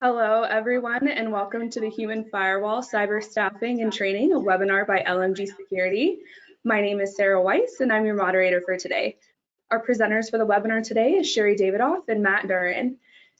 Hello, everyone, and welcome to the Human Firewall Cyber Staffing and Training, a webinar by LMG Security. My name is Sarah Weiss, and I'm your moderator for today. Our presenters for the webinar today is Sherry Davidoff and Matt Duran.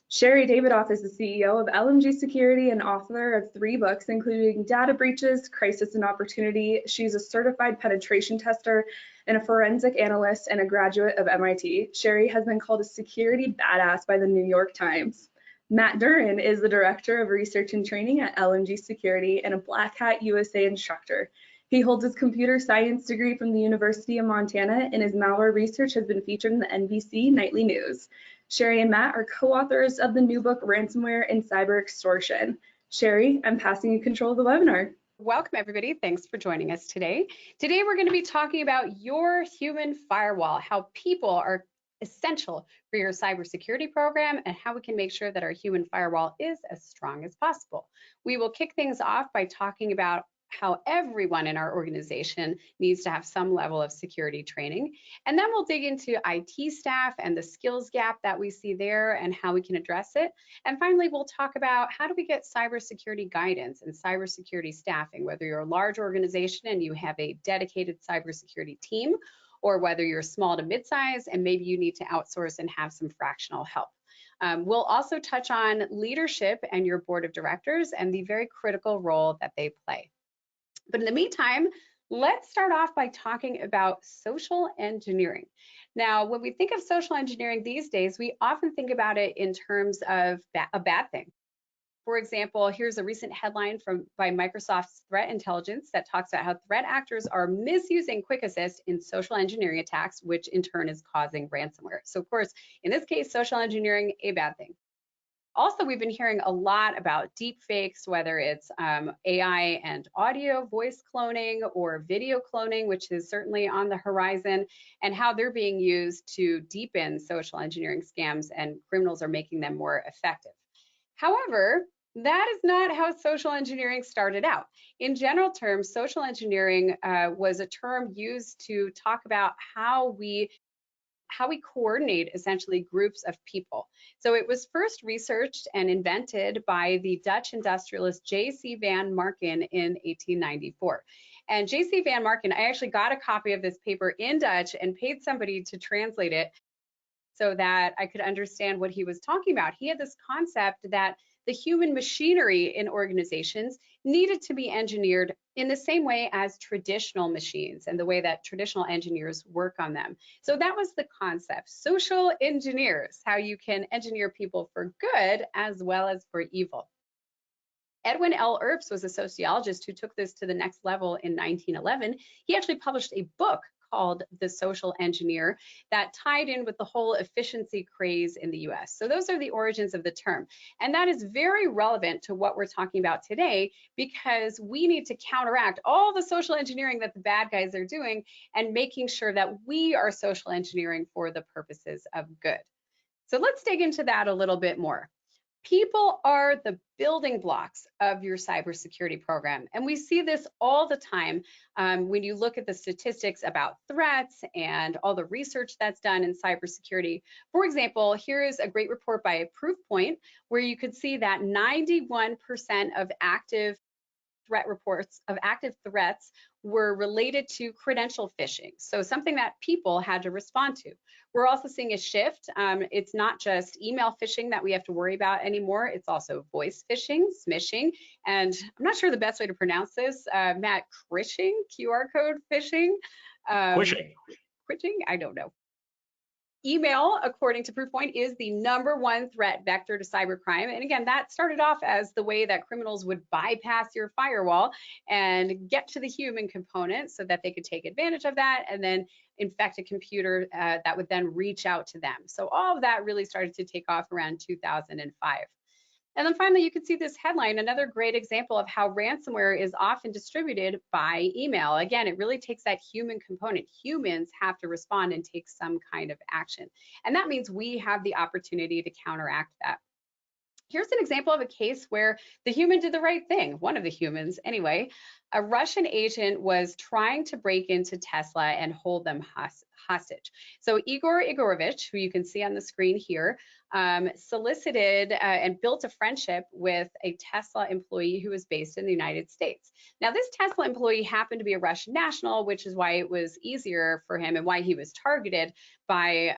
Sherry Davidoff is the CEO of LMG Security and author of 3 books, including Data Breaches, Crisis and Opportunity. She's a certified penetration tester and a forensic analyst and a graduate of MIT. Sherry has been called a security badass by the New York Times. Matt Duran is the Director of Research and Training at LMG Security and a Black Hat USA instructor. He holds his computer science degree from the University of Montana, and his malware research has been featured in the NBC Nightly News. Sherry and Matt are co-authors of the new book, Ransomware and Cyber Extortion. Sherry, I'm passing you control of the webinar. Welcome, everybody. Thanks for joining us today. Today, we're going to be talking about your human firewall, how people are essential for your cybersecurity program, and how we can make sure that our human firewall is as strong as possible. We will kick things off by talking about how everyone in our organization needs to have some level of security training. And then we'll dig into IT staff and the skills gap that we see there and how we can address it. And finally, we'll talk about how do we get cybersecurity guidance and cybersecurity staffing, whether you're a large organization and you have a dedicated cybersecurity team, or whether you're small to mid-size and maybe you need to outsource and have some fractional help. We'll also touch on leadership and your board of directors and the very critical role that they play. But in the meantime, let's start off by talking about social engineering. Now, when we think of social engineering these days, we often think about it in terms of a bad thing. For example, here's a recent headline by Microsoft's threat intelligence that talks about how threat actors are misusing Quick Assist in social engineering attacks, which in turn is causing ransomware. So of course, in this case, social engineering, a bad thing. Also, we've been hearing a lot about deep fakes, whether it's AI and audio, voice cloning, or video cloning, which is certainly on the horizon, and how they're being used to deepen social engineering scams, and criminals are making them more effective. However, that is not how social engineering started out. In general terms, social engineering was a term used to talk about how we coordinate essentially groups of people. So it was first researched and invented by the Dutch industrialist J.C. van Marken in 1894. And J.C. van Marken, I actually got a copy of this paper in Dutch and paid somebody to translate it so that I could understand what he was talking about. He had this concept that the human machinery in organizations needed to be engineered in the same way as traditional machines and the way that traditional engineers work on them. So that was the concept, social engineers, how you can engineer people for good as well as for evil. Edwin L. Earps was a sociologist who took this to the next level in 1911. He actually published a book called The Social Engineer that tied in with the whole efficiency craze in the US. So those are the origins of the term. And that is very relevant to what we're talking about today, because we need to counteract all the social engineering that the bad guys are doing and making sure that we are social engineering for the purposes of good. So let's dig into that a little bit more. People are the building blocks of your cybersecurity program. And we see this all the time when you look at the statistics about threats and all the research that's done in cybersecurity. For example, here is a great report by Proofpoint, where you could see that 91% of active threats were related to credential phishing. So something that people had to respond to. We're also seeing a shift. It's not just email phishing that we have to worry about anymore. It's also voice phishing, smishing, and I'm not sure the best way to pronounce this. Matt, crishing, QR code phishing. Quishing, I don't know. Email, according to Proofpoint, is the #1 threat vector to cybercrime. And again, that started off as the way that criminals would bypass your firewall and get to the human component so that they could take advantage of that and then infect a computer that would then reach out to them. So all of that really started to take off around 2005. And then finally, you can see this headline, another great example of how ransomware is often distributed by email. Again, it really takes that human component. Humans have to respond and take some kind of action. And that means we have the opportunity to counteract that. Here's an example of a case where the human did the right thing, one of the humans anyway. A Russian agent was trying to break into Tesla and hold them hostage. So Igor Igorovich, who you can see on the screen here, solicited and built a friendship with a Tesla employee who was based in the United States. Now, this Tesla employee happened to be a Russian national, which is why it was easier for him and why he was targeted by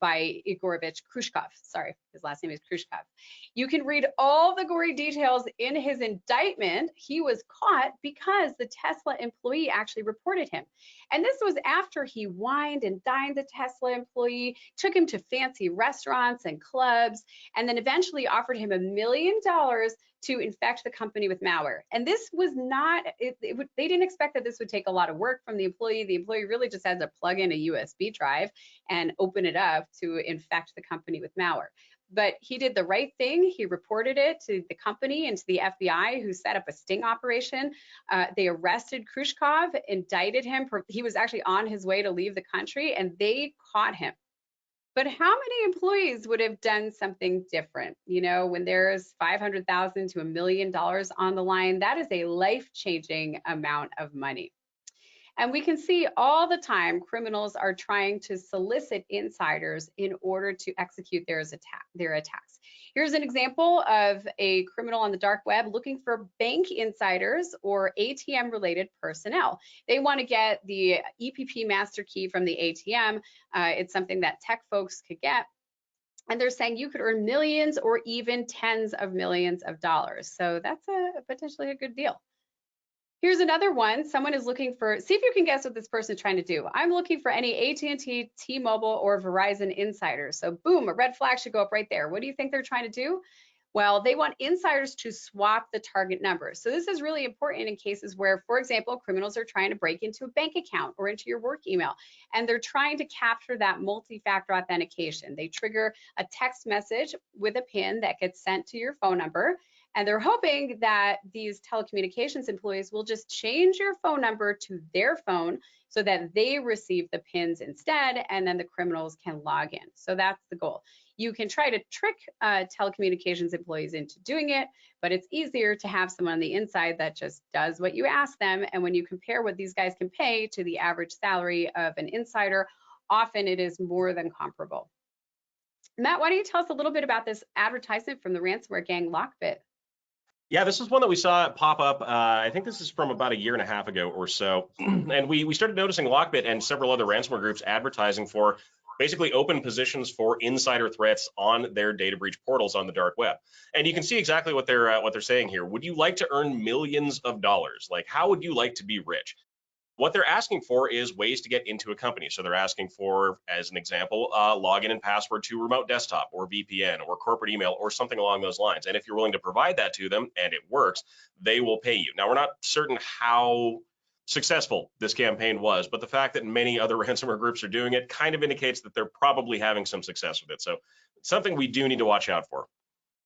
Igorovich Khrushchev. Sorry, his last name is Khrushchev. You can read all the gory details in his indictment. He was caught because the Tesla employee actually reported him. And this was after he wined and dined the Tesla employee, took him to fancy restaurants and clubs, and then eventually offered him $1 million to infect the company with malware. And this was not, they didn't expect that this would take a lot of work from the employee. The employee really just had to plug in a USB drive and open it up to infect the company with malware. But he did the right thing. He reported it to the company and to the FBI, who set up a sting operation. They arrested Khrushchev, indicted him. He was actually on his way to leave the country, and they caught him. But how many employees would have done something different? You know, when there's $500,000 to $1 million on the line, that is a life-changing amount of money. And we can see all the time criminals are trying to solicit insiders in order to execute their attacks. Here's an example of a criminal on the dark web looking for bank insiders or ATM-related personnel. They want to get the EPP master key from the ATM. It's something that tech folks could get. And they're saying you could earn millions or even tens of millions of dollars. So that's potentially a good deal. Here's another one. Someone is looking for, see if you can guess what this person is trying to do. I'm looking for any AT&T, T-Mobile, or Verizon insiders. So boom, a red flag should go up right there. What do you think they're trying to do? Well, they want insiders to swap the target number. So this is really important in cases where, for example, criminals are trying to break into a bank account or into your work email, and they're trying to capture that multi-factor authentication. They trigger a text message with a PIN that gets sent to your phone number. And they're hoping that these telecommunications employees will just change your phone number to their phone so that they receive the PINs instead, and then the criminals can log in. So that's the goal. You can try to trick telecommunications employees into doing it, but it's easier to have someone on the inside that just does what you ask them. And when you compare what these guys can pay to the average salary of an insider, often it is more than comparable. Matt, why don't you tell us a little bit about this advertisement from the ransomware gang Lockbit? Yeah, this is one that we saw pop up. I think this is from about 1.5 years ago or so. And we started noticing Lockbit and several other ransomware groups advertising for basically open positions for insider threats on their data breach portals on the dark web. And you can see exactly what they're saying here. Would you like to earn millions of dollars? Like, how would you like to be rich? What they're asking for is ways to get into a company. So they're asking for, as an example, login and password to remote desktop or VPN or corporate email or something along those lines. And if you're willing to provide that to them and it works, they will pay you. Now, we're not certain how successful this campaign was, but the fact that many other ransomware groups are doing it kind of indicates that they're probably having some success with it. So it's something we do need to watch out for.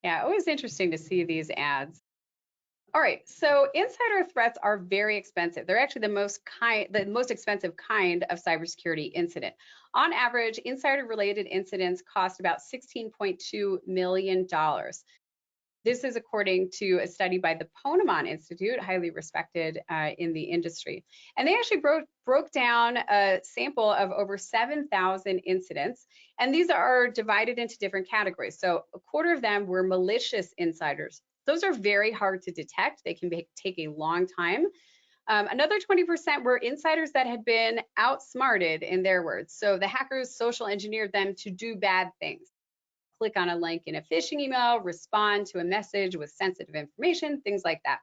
Yeah, always interesting to see these ads. All right, so insider threats are very expensive. They're actually the most expensive kind of cybersecurity incident. On average, insider-related incidents cost about $16.2 million. This is according to a study by the Ponemon Institute, highly respected in the industry. And they actually broke down a sample of over 7,000 incidents, and these are divided into different categories. So a quarter of them were malicious insiders. Those are very hard to detect. They can take a long time. Another 20% were insiders that had been outsmarted, in their words. So the hackers social engineered them to do bad things. Click on a link in a phishing email, respond to a message with sensitive information, things like that.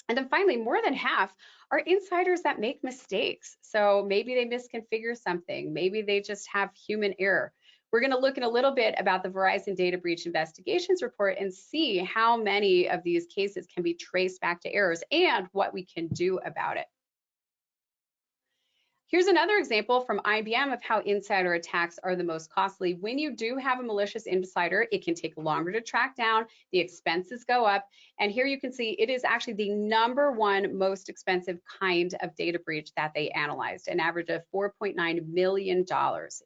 And then finally, more than half are insiders that make mistakes. So maybe they misconfigure something. Maybe they just have human error. We're going to look in a little bit about the Verizon Data Breach Investigations Report and see how many of these cases can be traced back to errors and what we can do about it. Here's another example from IBM of how insider attacks are the most costly. When you do have a malicious insider, it can take longer to track down, the expenses go up, and here you can see it is actually the #1 most expensive kind of data breach that they analyzed, an average of $4.9 million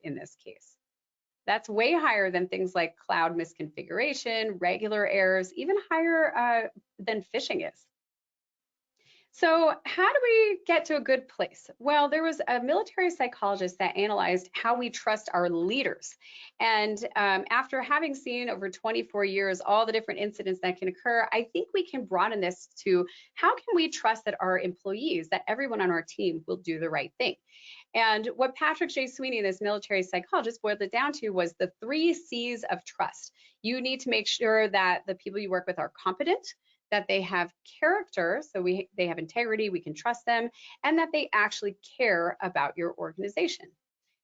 in this case. That's way higher than things like cloud misconfiguration, regular errors, even higher than phishing is. So how do we get to a good place? Well, there was a military psychologist that analyzed how we trust our leaders. And after having seen over 24 years all the different incidents that can occur, I think we can broaden this to how can we trust that our employees, that everyone on our team will do the right thing? And what Patrick J. Sweeney, this military psychologist, boiled it down to was the 3 C's of trust. You need to make sure that the people you work with are competent, that they have character, so they have integrity, we can trust them, and that they actually care about your organization.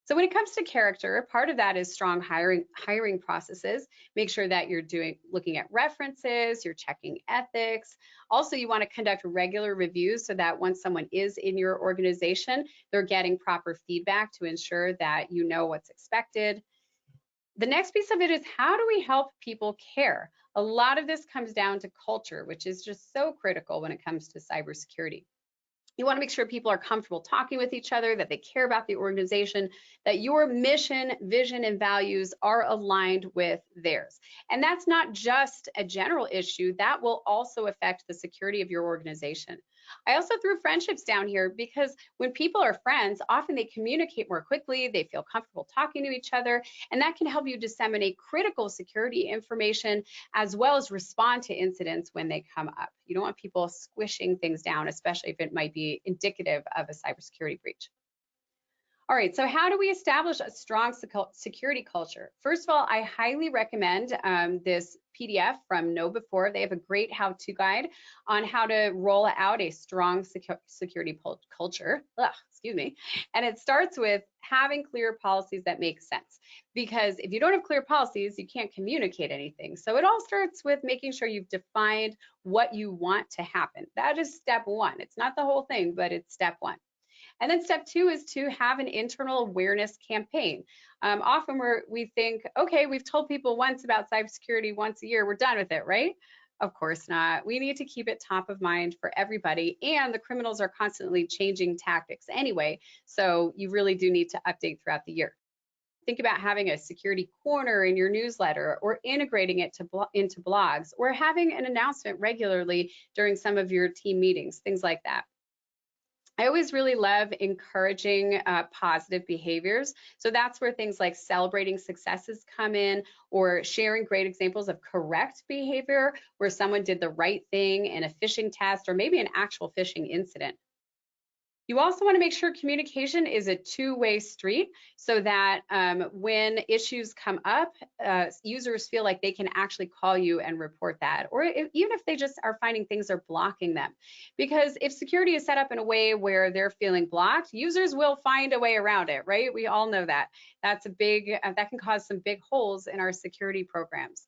So when it comes to character, part of that is strong hiring processes. Make sure that you're looking at references, you're checking ethics. Also, you want to conduct regular reviews so that once someone is in your organization, they're getting proper feedback to ensure that you know what's expected. The next piece of it is, how do we help people care? A lot of this comes down to culture, which is just so critical when it comes to cybersecurity. You want to make sure people are comfortable talking with each other, that they care about the organization, that your mission, vision, and values are aligned with theirs. And that's not just a general issue, that will also affect the security of your organization. I also threw friendships down here because when people are friends, often they communicate more quickly, they feel comfortable talking to each other, and that can help you disseminate critical security information as well as respond to incidents when they come up. You don't want people squishing things down, especially if it might be indicative of a cybersecurity breach. All right, so how do we establish a strong security culture? First of all, I highly recommend this PDF from KnowBe4. They have a great how-to guide on how to roll out a strong security culture. Excuse me. And it starts with having clear policies that make sense. Because if you don't have clear policies, you can't communicate anything. So it all starts with making sure you've defined what you want to happen. That is step 1. It's not the whole thing, but it's step 1. And then step 2 is to have an internal awareness campaign. Often we think, okay, we've told people once about cybersecurity once a year, we're done with it, right? Of course not. We need to keep it top of mind for everybody, and the criminals are constantly changing tactics anyway, so you really do need to update throughout the year. Think about having a security corner in your newsletter, or integrating it into blogs, or having an announcement regularly during some of your team meetings, things like that. I always really love encouraging positive behaviors. So that's where things like celebrating successes come in, or sharing great examples of correct behavior where someone did the right thing in a phishing test or maybe an actual phishing incident. You also want to make sure communication is a two-way street so that when issues come up, users feel like they can actually call you and report that, or even if they just are finding things are blocking them. Because if security is set up in a way where they're feeling blocked, users will find a way around it, right? We all know that. That's a big, that can cause some big holes in our security programs.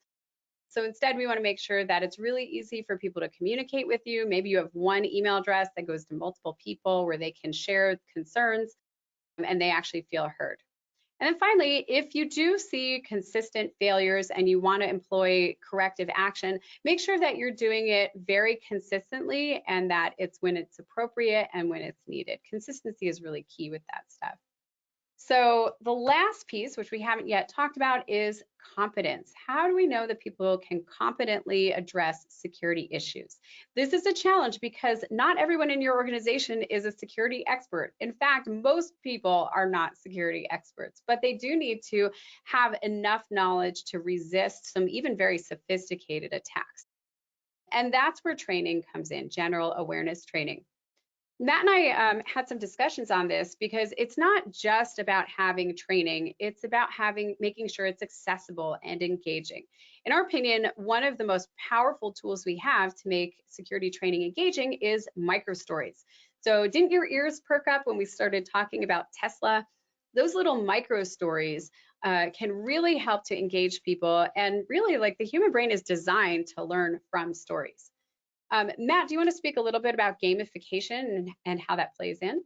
So instead, we want to make sure that it's really easy for people to communicate with you. Maybe you have one email address that goes to multiple people where they can share concerns and they actually feel heard. And then finally, if you do see consistent failures and you want to employ corrective action, make sure that you're doing it very consistently and that it's when it's appropriate and when it's needed. Consistency is really key with that stuff. So the last piece, which we haven't yet talked about, is competence. How do we know that people can competently address security issues? This is a challenge because not everyone in your organization is a security expert. In fact, most people are not security experts, but they do need to have enough knowledge to resist some even very sophisticated attacks. And that's where training comes in, general awareness training. Matt and I had some discussions on this because it's not just about having training, it's about making sure it's accessible and engaging. In our opinion, one of the most powerful tools we have to make security training engaging is microstories. So didn't your ears perk up when we started talking about Tesla? Those little microstories can really help to engage people, and really, like, the human brain is designed to learn from stories. Matt, do you want to speak a little bit about gamification and how that plays in?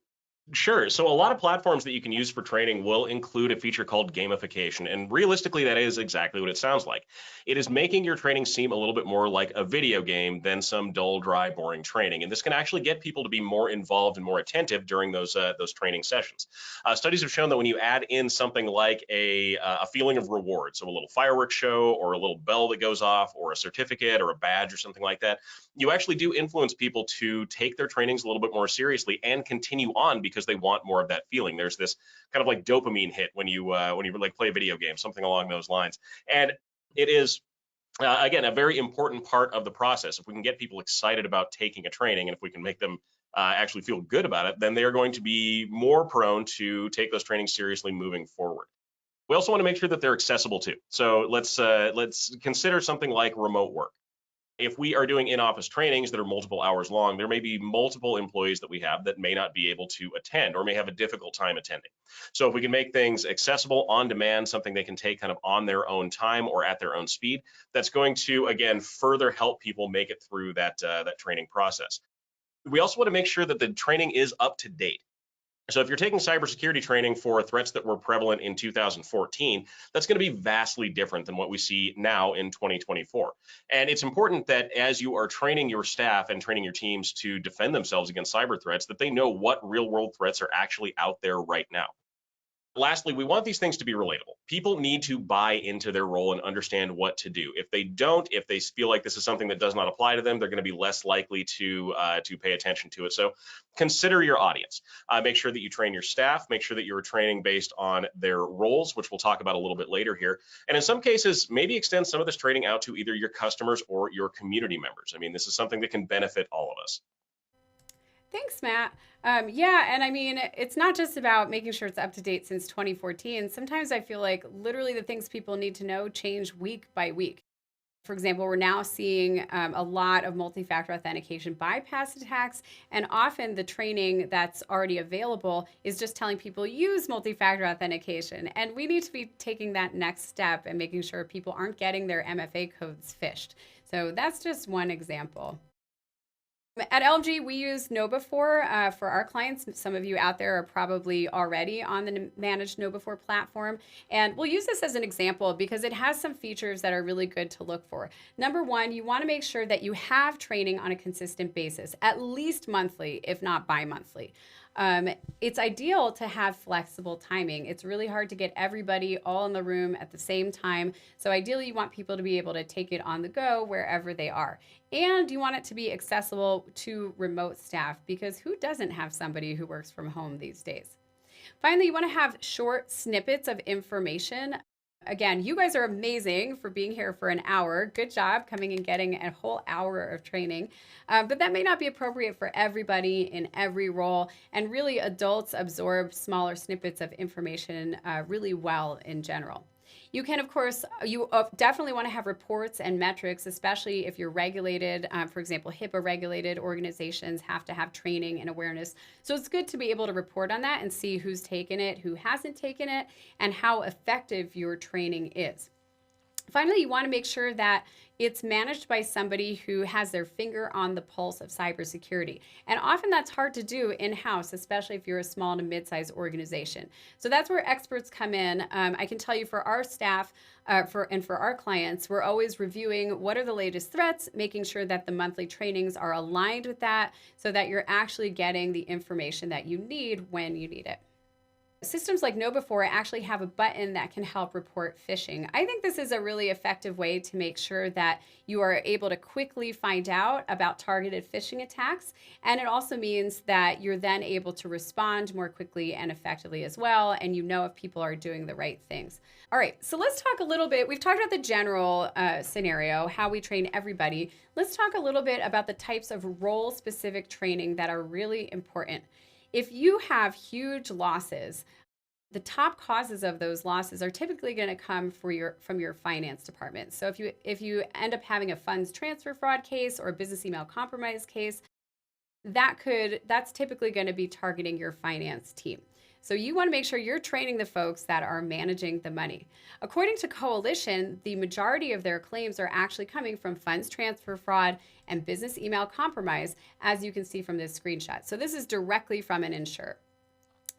Sure. So a lot of platforms that you can use for training will include a feature called gamification. And realistically, that is exactly what it sounds like. It is making your training seem a little bit more like a video game than some dull, dry, boring training. And this can actually get people to be more involved and more attentive during those training sessions. Studies have shown that when you add in something like a feeling of reward, so a little fireworks show or a little bell that goes off or a certificate or a badge or something like that, you actually do influence people to take their trainings a little bit more seriously and continue on because they want more of that feeling. There's this kind of like dopamine hit when you like play a video game, something along those lines. And it is again a very important part of the process. If we can get people excited about taking a training, and if we can make them actually feel good about it, then they are going to be more prone to take those trainings seriously moving forward. We also want to make sure that they're accessible too. So let's consider something like remote work. If we are doing in-office trainings that are multiple hours long, there may be multiple employees that we have that may not be able to attend or may have a difficult time attending. So if we can make things accessible, on demand, something they can take kind of on their own time or at their own speed, that's going to, again, further help people make it through that training process. We also want to make sure that the training is up to date. So if you're taking cybersecurity training for threats that were prevalent in 2014, that's going to be vastly different than what we see now in 2024. And it's important that as you are training your staff and training your teams to defend themselves against cyber threats, that they know what real world threats are actually out there right now. Lastly, we want these things to be relatable. People need to buy into their role and understand what to do. If they don't, if they feel like this is something that does not apply to them, they're going to be less likely to pay attention to it. So consider your audience. Make sure that you train your staff. Make sure that you're training based on their roles, which we'll talk about a little bit later here. And in some cases, maybe extend some of this training out to either your customers or your community members. I mean, this is something that can benefit all of us. Thanks, Matt. Yeah, and I mean, it's not just about making sure it's up to date since 2014. Sometimes I feel like literally the things people need to know change week by week. For example, we're now seeing a lot of multi-factor authentication bypass attacks, and often the training that's already available is just telling people use multi-factor authentication. And we need to be taking that next step and making sure people aren't getting their MFA codes phished. So that's just one example. At LG, we use KnowBe4 for our clients. Some of you out there are probably already on the managed KnowBe4 platform. And we'll use this as an example because it has some features that are really good to look for. Number one, you want to make sure that you have training on a consistent basis, at least monthly, if not bi-monthly. It's ideal to have flexible timing. It's really hard to get everybody all in the room at the same time. So ideally, you want people to be able to take it on the go wherever they are. And you want it to be accessible to remote staff because who doesn't have somebody who works from home these days? Finally, you want to have short snippets of information. Again, you guys are amazing for being here for an hour. Good job coming and getting a whole hour of training. But that may not be appropriate for everybody in every role. And really, adults absorb smaller snippets of information really well in general. You can, of course, you definitely want to have reports and metrics, especially if you're regulated. For example, HIPAA regulated organizations have to have training and awareness. So it's good to be able to report on that and see who's taken it, who hasn't taken it, and how effective your training is. Finally, you want to make sure that it's managed by somebody who has their finger on the pulse of cybersecurity. And often that's hard to do in-house, especially if you're a small to mid-sized organization. So that's where experts come in. I can tell you for our staff and for our clients, we're always reviewing what are the latest threats, making sure that the monthly trainings are aligned with that so that you're actually getting the information that you need when you need it. Systems like KnowBe4 actually have a button that can help report phishing. I think this is a really effective way to make sure that you are able to quickly find out about targeted phishing attacks. And it also means that you're then able to respond more quickly and effectively as well. And you know if people are doing the right things. All right, so let's talk a little bit. We've talked about the general scenario, how we train everybody. Let's talk a little bit about the types of role-specific training that are really important. If you have huge losses, the top causes of those losses are typically going to come from your finance department. So if you end up having a funds transfer fraud case or a business email compromise case, that's typically going to be targeting your finance team. So you want to make sure you're training the folks that are managing the money. According to Coalition, the majority of their claims are actually coming from funds transfer fraud and business email compromise, as you can see from this screenshot. So this is directly from an insurer.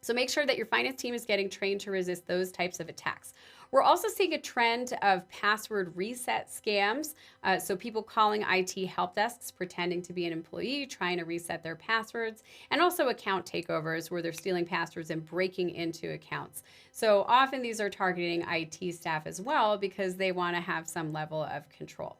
So make sure that your finance team is getting trained to resist those types of attacks. We're also seeing a trend of password reset scams. So people calling IT help desks, pretending to be an employee, trying to reset their passwords, and also account takeovers where they're stealing passwords and breaking into accounts. So often these are targeting IT staff as well because they want to have some level of control.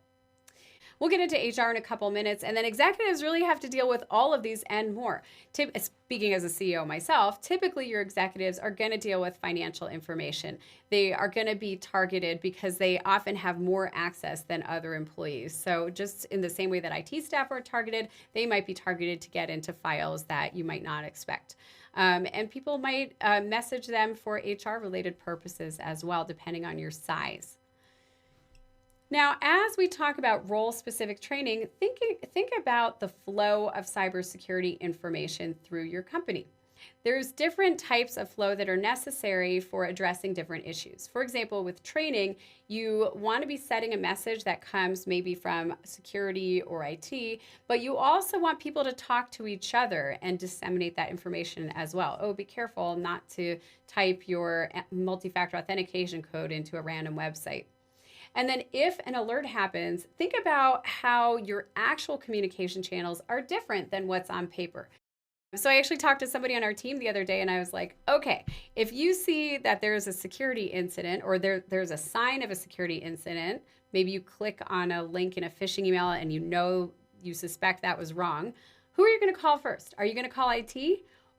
We'll get into HR in a couple minutes, and then executives really have to deal with all of these and more. Speaking as a CEO myself, typically your executives are going to deal with financial information. They are going to be targeted because they often have more access than other employees. So just in the same way that IT staff are targeted, they might be targeted to get into files that you might not expect. And people might message them for HR-related purposes as well, depending on your size. Now, as we talk about role-specific training, think about the flow of cybersecurity information through your company. There's different types of flow that are necessary for addressing different issues. For example, with training, you want to be setting a message that comes maybe from security or IT, but you also want people to talk to each other and disseminate that information as well. Oh, be careful not to type your multi-factor authentication code into a random website. And then if an alert happens, think about how your actual communication channels are different than what's on paper. So I actually talked to somebody on our team the other day and I was like, okay, if you see that there's a security incident or there's a sign of a security incident, maybe you click on a link in a phishing email and you suspect that was wrong, who are you going to call first? Are you going to call IT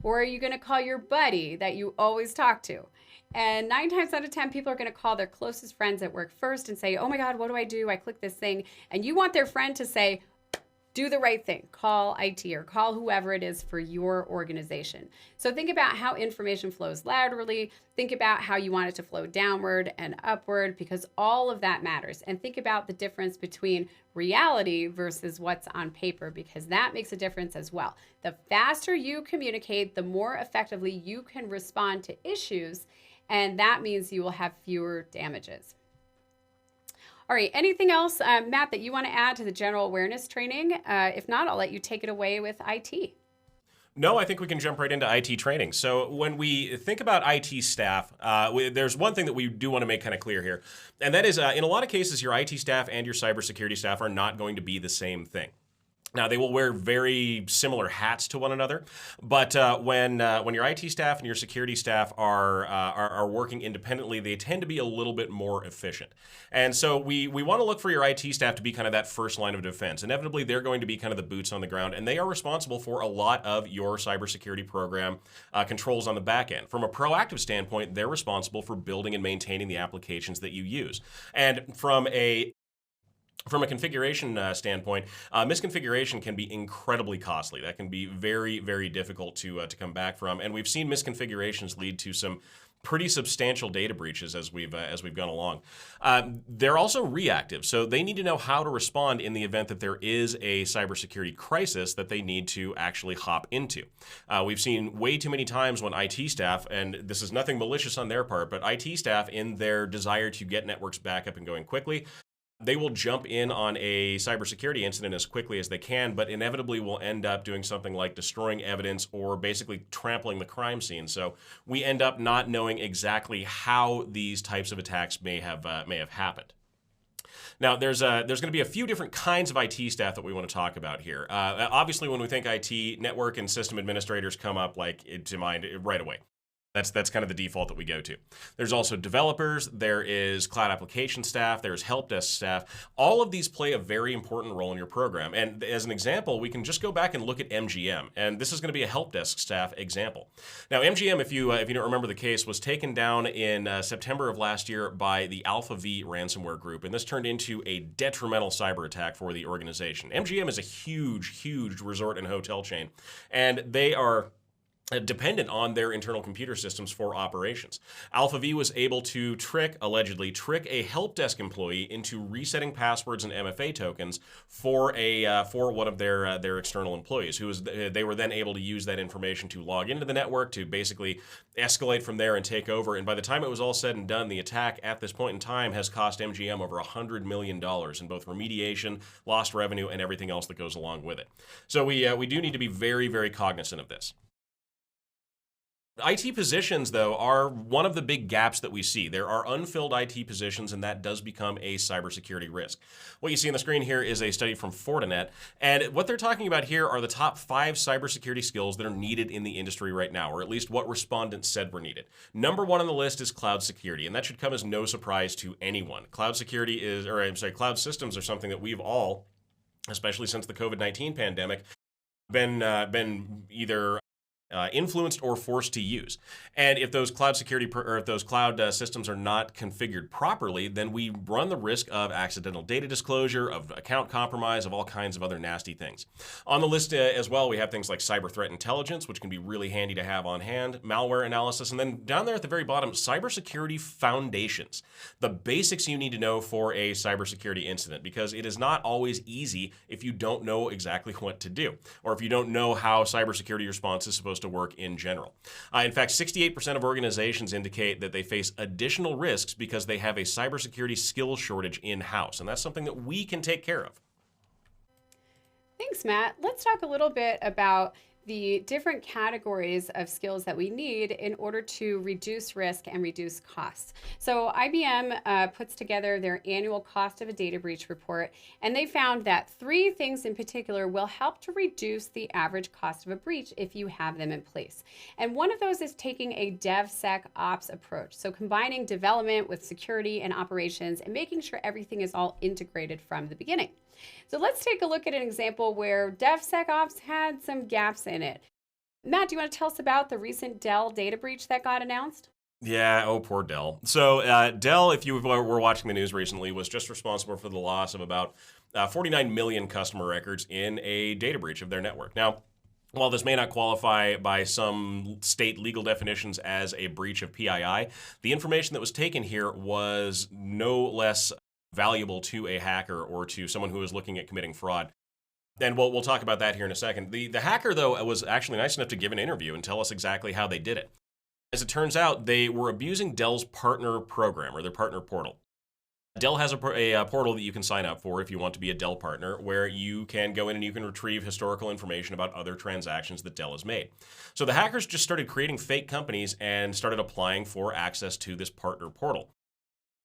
or are you going to call your buddy that you always talk to? And 9 times out of 10, people are going to call their closest friends at work first and say, oh my God, what do? I click this thing. And you want their friend to say, do the right thing. Call IT or call whoever it is for your organization. So think about how information flows laterally. Think about how you want it to flow downward and upward because all of that matters. And think about the difference between reality versus what's on paper because that makes a difference as well. The faster you communicate, the more effectively you can respond to issues. And that means you will have fewer damages. All right, anything else, Matt, that you want to add to the general awareness training? If not, I'll let you take it away with IT. No, I think we can jump right into IT training. So when we think about IT staff, there's one thing that we do want to make kind of clear here, and that is in a lot of cases, your IT staff and your cybersecurity staff are not going to be the same thing. Now, they will wear very similar hats to one another, but when your IT staff and your security staff are working independently, they tend to be a little bit more efficient. And so we want to look for your IT staff to be kind of that first line of defense. Inevitably, they're going to be kind of the boots on the ground, and they are responsible for a lot of your cybersecurity program controls on the back end. From a proactive standpoint, they're responsible for building and maintaining the applications that you use. And from a configuration standpoint, misconfiguration can be incredibly costly. That can be very, very difficult to come back from. And we've seen misconfigurations lead to some pretty substantial data breaches as we've gone along. They're also reactive, so they need to know how to respond in the event that there is a cybersecurity crisis that they need to actually hop into. We've seen way too many times when IT staff, and this is nothing malicious on their part, but IT staff in their desire to get networks back up and going quickly, they will jump in on a cybersecurity incident as quickly as they can, but inevitably will end up doing something like destroying evidence or basically trampling the crime scene. So we end up not knowing exactly how these types of attacks may have happened. Now, there's going to be a few different kinds of IT staff that we want to talk about here. Obviously, when we think IT, network and system administrators come up to mind right away. That's kind of the default that we go to. There's also developers, there is cloud application staff, there's help desk staff. All of these play a very important role in your program. And as an example, we can just go back and look at MGM. And this is going to be a help desk staff example. Now, MGM, if you don't remember the case, was taken down in September of last year by the Alpha V ransomware group. And this turned into a detrimental cyber attack for the organization. MGM is a huge, huge resort and hotel chain. And they are dependent on their internal computer systems for operations. Alpha V was able to allegedly trick a help desk employee into resetting passwords and MFA tokens for one of their external employees. They were then able to use that information to log into the network to basically escalate from there and take over. And by the time it was all said and done, the attack at this point in time has cost MGM over $100 million in both remediation, lost revenue, and everything else that goes along with it. So we do need to be very, very cognizant of this. IT positions, though, are one of the big gaps that we see. There are unfilled IT positions, and that does become a cybersecurity risk. What you see on the screen here is a study from Fortinet, and what they're talking about here are the top 5 cybersecurity skills that are needed in the industry right now, or at least what respondents said were needed. Number 1 on the list is cloud security, and that should come as no surprise to anyone. Cloud systems are something that we've all, especially since the COVID-19 pandemic, been either influenced or forced to use. And if those cloud systems are not configured properly, then we run the risk of accidental data disclosure, of account compromise, of all kinds of other nasty things. On the list as well, we have things like cyber threat intelligence, which can be really handy to have on hand, malware analysis, and then down there at the very bottom, cybersecurity foundations, the basics you need to know for a cybersecurity incident, because it is not always easy if you don't know exactly what to do, or if you don't know how cybersecurity response is supposed to work in general. In fact, 68% of organizations indicate that they face additional risks because they have a cybersecurity skills shortage in-house, and that's something that we can take care of. Thanks, Matt. Let's talk a little bit about the different categories of skills that we need in order to reduce risk and reduce costs. So IBM puts together their annual cost of a data breach report, and they found that 3 things in particular will help to reduce the average cost of a breach if you have them in place. And one of those is taking a DevSecOps approach. So combining development with security and operations and making sure everything is all integrated from the beginning. So let's take a look at an example where DevSecOps had some gaps in it. Matt, do you want to tell us about the recent Dell data breach that got announced? Yeah, oh, poor Dell. So Dell, if you were watching the news recently, was just responsible for the loss of about 49 million customer records in a data breach of their network. Now, while this may not qualify by some state legal definitions as a breach of PII, the information that was taken here was no less valuable to a hacker or to someone who is looking at committing fraud. And we'll talk about that here in a second. The hacker, though, was actually nice enough to give an interview and tell us exactly how they did it. As it turns out, they were abusing Dell's partner program, or their partner portal. Dell has a portal that you can sign up for if you want to be a Dell partner, where you can go in and you can retrieve historical information about other transactions that Dell has made. So the hackers just started creating fake companies and started applying for access to this partner portal.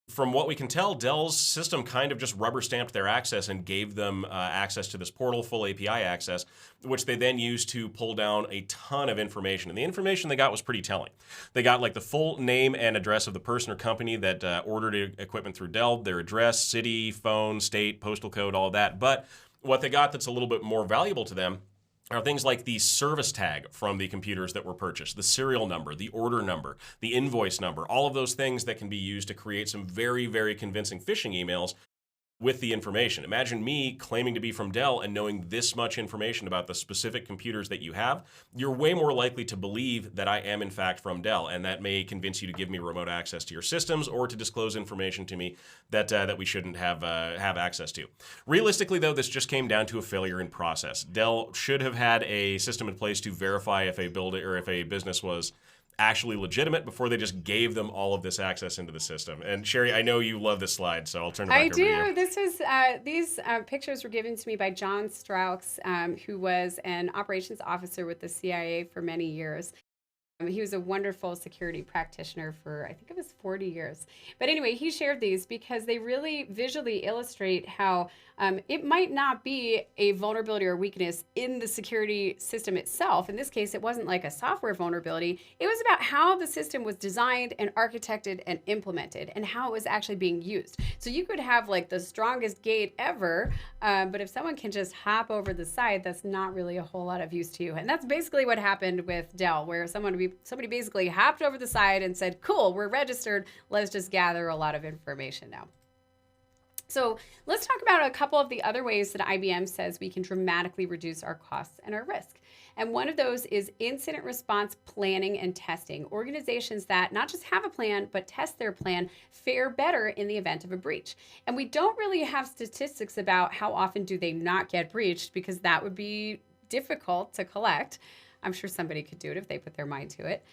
From what we can tell, Dell's system kind of just rubber stamped their access and gave them access to this portal, full API access, which they then used to pull down a ton of information. And the information they got was pretty telling. They got like the full name and address of the person or company that ordered equipment through Dell, their address, city, phone, state, postal code, all of that. But what they got that's a little bit more valuable to them are things like the service tag from the computers that were purchased, the serial number, the order number, the invoice number, all of those things that can be used to create some very, very convincing phishing emails with the information. Imagine me claiming to be from Dell and knowing this much information about the specific computers that you have. You're way more likely to believe that I am in fact from Dell, and that may convince you to give me remote access to your systems or to disclose information to me that we shouldn't have access to. Realistically, though, this just came down to a failure in process. Dell should have had a system in place to verify if a building or if a business was actually legitimate before they just gave them all of this access into the system. And Sherry, I know you love this slide, so I'll turn it back over to you. I do. This is these pictures were given to me by John Strauss, who was an operations officer with the CIA for many years. He was a wonderful security practitioner for, I think it was 40 years. But anyway, he shared these because they really visually illustrate how it might not be a vulnerability or weakness in the security system itself. In this case, it wasn't like a software vulnerability. It was about how the system was designed and architected and implemented and how it was actually being used. So you could have like the strongest gate ever, but if someone can just hop over the side, that's not really a whole lot of use to you. And that's basically what happened with Dell, where somebody basically hopped over the side and said, cool, we're registered. Let's just gather a lot of information now. So let's talk about a couple of the other ways that IBM says we can dramatically reduce our costs and our risk. And one of those is incident response planning and testing. Organizations that not just have a plan, but test their plan fare better in the event of a breach. And we don't really have statistics about how often do they not get breached, because that would be difficult to collect. I'm sure somebody could do it if they put their mind to it.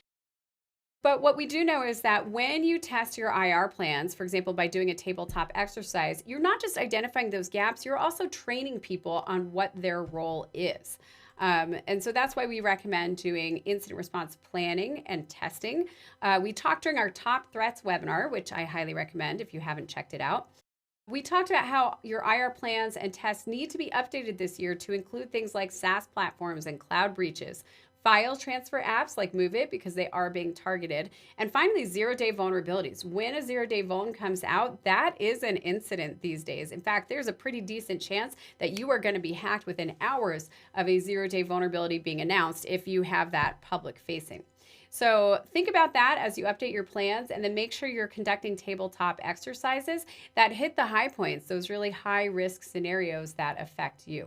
But what we do know is that when you test your IR plans, for example, by doing a tabletop exercise, you're not just identifying those gaps, you're also training people on what their role is. And so that's why we recommend doing incident response planning and testing. We talked during our top threats webinar, which I highly recommend if you haven't checked it out. We talked about how your IR plans and tests need to be updated this year to include things like SaaS platforms and cloud breaches, file transfer apps like MoveIt because they are being targeted, and finally, zero-day vulnerabilities. When a zero-day vuln comes out, that is an incident these days. In fact, there's a pretty decent chance that you are going to be hacked within hours of a zero-day vulnerability being announced if you have that public-facing. So think about that as you update your plans, and then make sure you're conducting tabletop exercises that hit the high points, those really high-risk scenarios that affect you.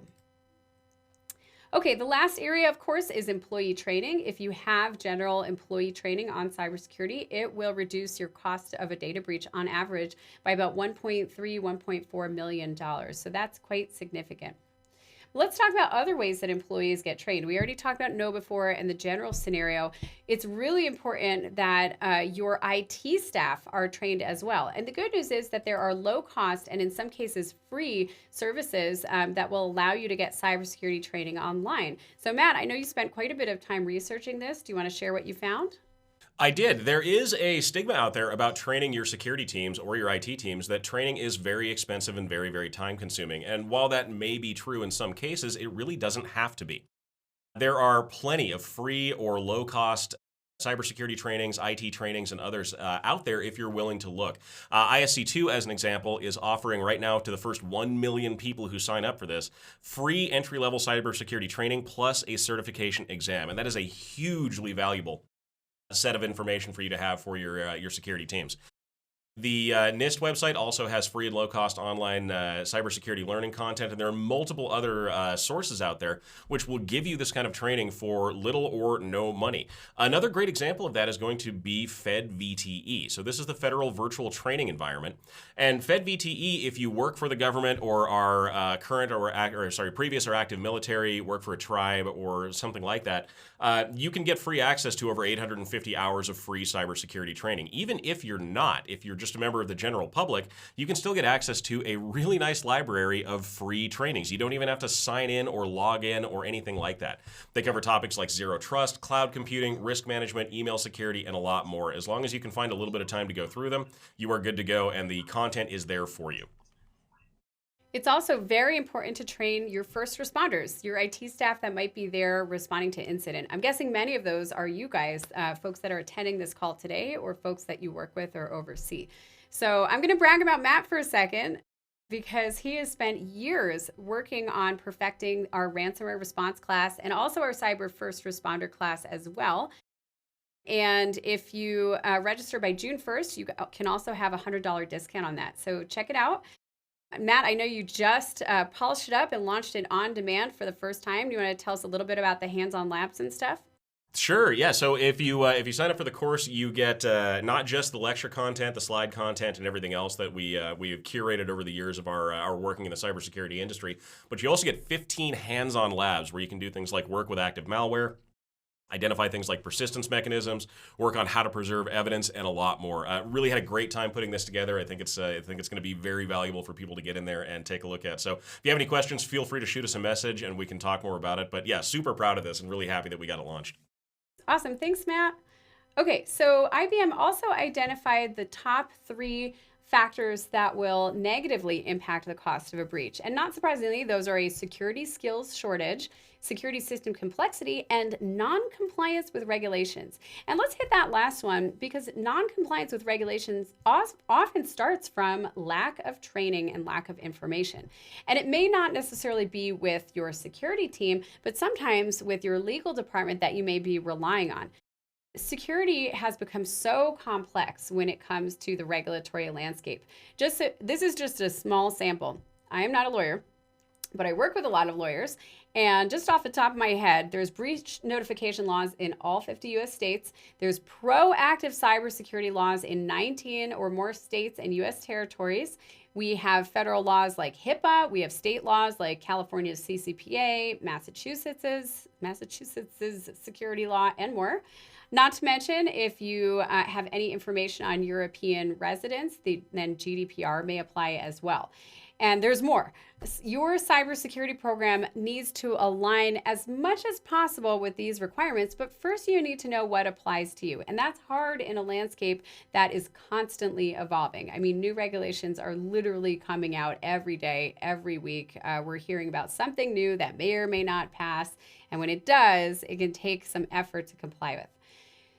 Okay, the last area, of course, is employee training. If you have general employee training on cybersecurity, it will reduce your cost of a data breach on average by about $1.3, $1.4 million. So that's quite significant. Let's talk about other ways that employees get trained. We already talked about KnowBe4 and the general scenario. It's really important that your IT staff are trained as well. And the good news is that there are low cost and in some cases free services that will allow you to get cybersecurity training online. So Matt, I know you spent quite a bit of time researching this. Do you want to share what you found? I did. There is a stigma out there about training your security teams or your IT teams that training is very expensive and very, very time consuming. And while that may be true in some cases, it really doesn't have to be. There are plenty of free or low cost cybersecurity trainings, IT trainings, and others out there if you're willing to look. ISC2, as an example, is offering right now to the first 1 million people who sign up for this, free entry-level cybersecurity training plus a certification exam. And that is a hugely valuable set of information for you to have for your security teams. The NIST website also has free and low-cost online cybersecurity learning content, and there are multiple other sources out there which will give you this kind of training for little or no money. Another great example of that is going to be FedVTE. So this is the Federal Virtual Training Environment, and FedVTE, if you work for the government or are previous or active military, work for a tribe or something like that, you can get free access to over 850 hours of free cybersecurity training. Even if you're not, if you're just a member of the general public, you can still get access to a really nice library of free trainings. You don't even have to sign in or log in or anything like that. They cover topics like zero trust, cloud computing, risk management, email security, and a lot more. As long as you can find a little bit of time to go through them, you are good to go, and the content is there for you. It's also very important to train your first responders, your IT staff that might be there responding to incident. I'm guessing many of those are you guys, folks that are attending this call today or folks that you work with or oversee. So I'm going to brag about Matt for a second because he has spent years working on perfecting our ransomware response class and also our cyber first responder class as well. And if you register by June 1st, you can also have a $100 discount on that. So check it out. Matt, I know you just polished it up and launched it on demand for the first time. Do you want to tell us a little bit about the hands-on labs and stuff? Sure. Yeah. So if you sign up for the course, you get not just the lecture content, the slide content, and everything else that we have curated over the years of our working in the cybersecurity industry, but you also get 15 hands-on labs where you can do things like work with active malware, identify things like persistence mechanisms, work on how to preserve evidence, and a lot more. Really had a great time putting this together. I think it's going to be very valuable for people to get in there and take a look at. So if you have any questions, feel free to shoot us a message and we can talk more about it. But yeah, super proud of this and really happy that we got it launched. Awesome. Thanks, Matt. Okay, so IBM also identified the top 3 factors that will negatively impact the cost of a breach. And not surprisingly, those are a security skills shortage, security system complexity, and non-compliance with regulations. And let's hit that last one because non-compliance with regulations often starts from lack of training and lack of information. And it may not necessarily be with your security team, but sometimes with your legal department that you may be relying on. Security has become so complex when it comes to the regulatory landscape. This is just a small sample. I am not a lawyer, but I work with a lot of lawyers. And just off the top of my head, there's breach notification laws in all 50 US states. There's proactive cybersecurity laws in 19 or more states and US territories. We have federal laws like HIPAA. We have state laws like California's CCPA, Massachusetts's security law, and more. Not to mention, if you have any information on European residents, then GDPR may apply as well. And there's more. Your cybersecurity program needs to align as much as possible with these requirements, but first you need to know what applies to you. And that's hard in a landscape that is constantly evolving. I mean, new regulations are literally coming out every day, every week. We're hearing about something new that may or may not pass. And when it does, it can take some effort to comply with.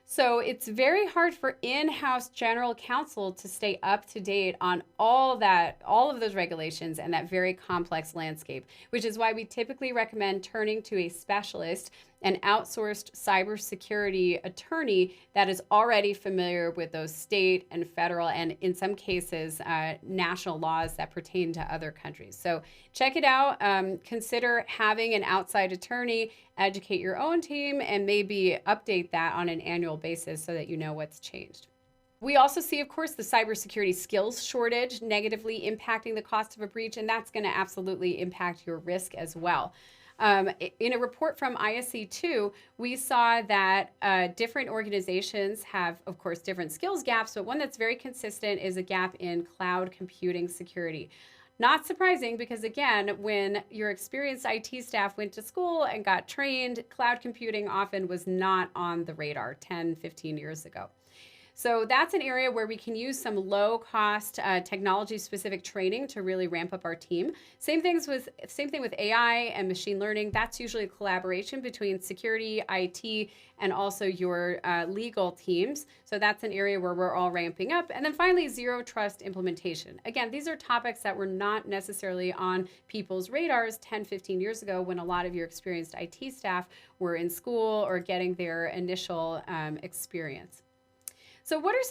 So it's very hard for in-house general counsel to stay up to date on all of those regulations and that very complex landscape, which is why we typically recommend turning to a specialist, an outsourced cybersecurity attorney that is already familiar with those state and federal, and in some cases, national laws that pertain to other countries. So check it out. Consider having an outside attorney, educate your own team, and maybe update that on an annual basis so that you know what's changed. We also see, of course, the cybersecurity skills shortage negatively impacting the cost of a breach, and that's going to absolutely impact your risk as well. In a report from ISC2, we saw that different organizations have, of course, different skills gaps, but one that's very consistent is a gap in cloud computing security. Not surprising because, again, when your experienced IT staff went to school and got trained, cloud computing often was not on the radar 10, 15 years ago. So that's an area where we can use some low-cost technology-specific training to really ramp up our team. Same thing with AI and machine learning. That's usually a collaboration between security, IT, and also your legal teams. So that's an area where we're all ramping up. And then finally, zero trust implementation. Again, these are topics that were not necessarily on people's radars 10, 15 years ago when a lot of your experienced IT staff were in school or getting their initial experience. So what are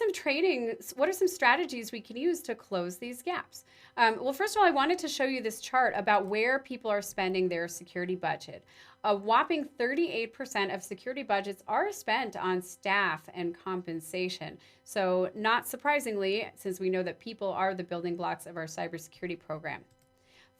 some strategies we can use to close these gaps? Well, first of all, I wanted to show you this chart about where people are spending their security budget. A whopping 38% of security budgets are spent on staff and compensation. So not surprisingly, since we know that people are the building blocks of our cybersecurity program.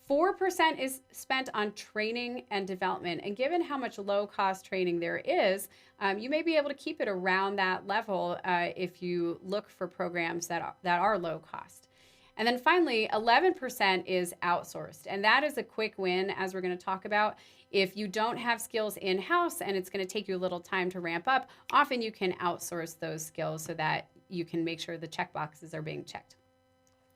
4% is spent on training and development. And given how much low-cost training there is, you may be able to keep it around that level if you look for programs that are low-cost. And then finally, 11% is outsourced. And that is a quick win, as we're going to talk about. If you don't have skills in-house and it's going to take you a little time to ramp up, often you can outsource those skills so that you can make sure the checkboxes are being checked.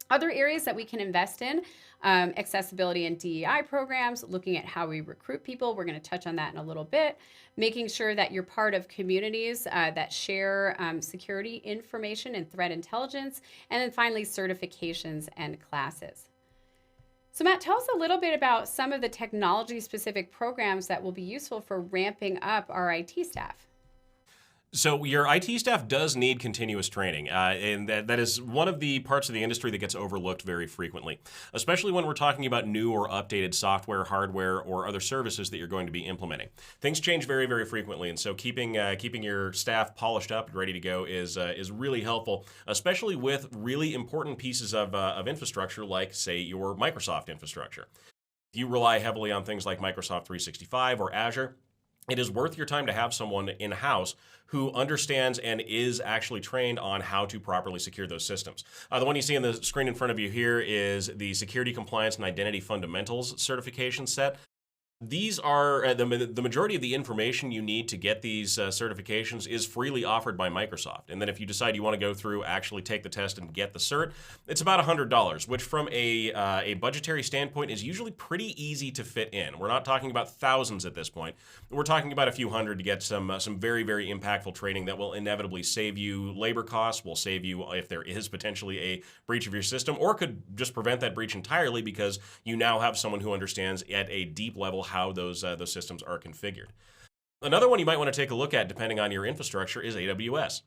Other areas that we can invest in, accessibility and DEI programs, looking at how we recruit people. We're going to touch on that in a little bit. Making sure that you're part of communities that share security information and threat intelligence. And then finally, certifications and classes. So Matt, tell us a little bit about some of the technology-specific programs that will be useful for ramping up our IT staff. So your IT staff does need continuous training, and that is one of the parts of the industry that gets overlooked very frequently, especially when we're talking about new or updated software, hardware, or other services that you're going to be implementing. Things change very, very frequently, and so keeping your staff polished up and ready to go is really helpful, especially with really important pieces of infrastructure like, say, your Microsoft infrastructure. If you rely heavily on things like Microsoft 365 or Azure, it is worth your time to have someone in-house who understands and is actually trained on how to properly secure those systems. The one you see on the screen in front of you here is the Security Compliance and Identity Fundamentals certification set. These are the majority of the information you need to get these certifications is freely offered by Microsoft. And then if you decide you want to go through, actually take the test and get the cert, it's about $100, which from a budgetary standpoint is usually pretty easy to fit in. We're not talking about thousands at this point. We're talking about a few hundred to get some very, very impactful training that will inevitably save you labor costs, will save you if there is potentially a breach of your system, or could just prevent that breach entirely because you now have someone who understands at a deep level how those systems are configured. Another one you might want to take a look at, depending on your infrastructure, is AWS.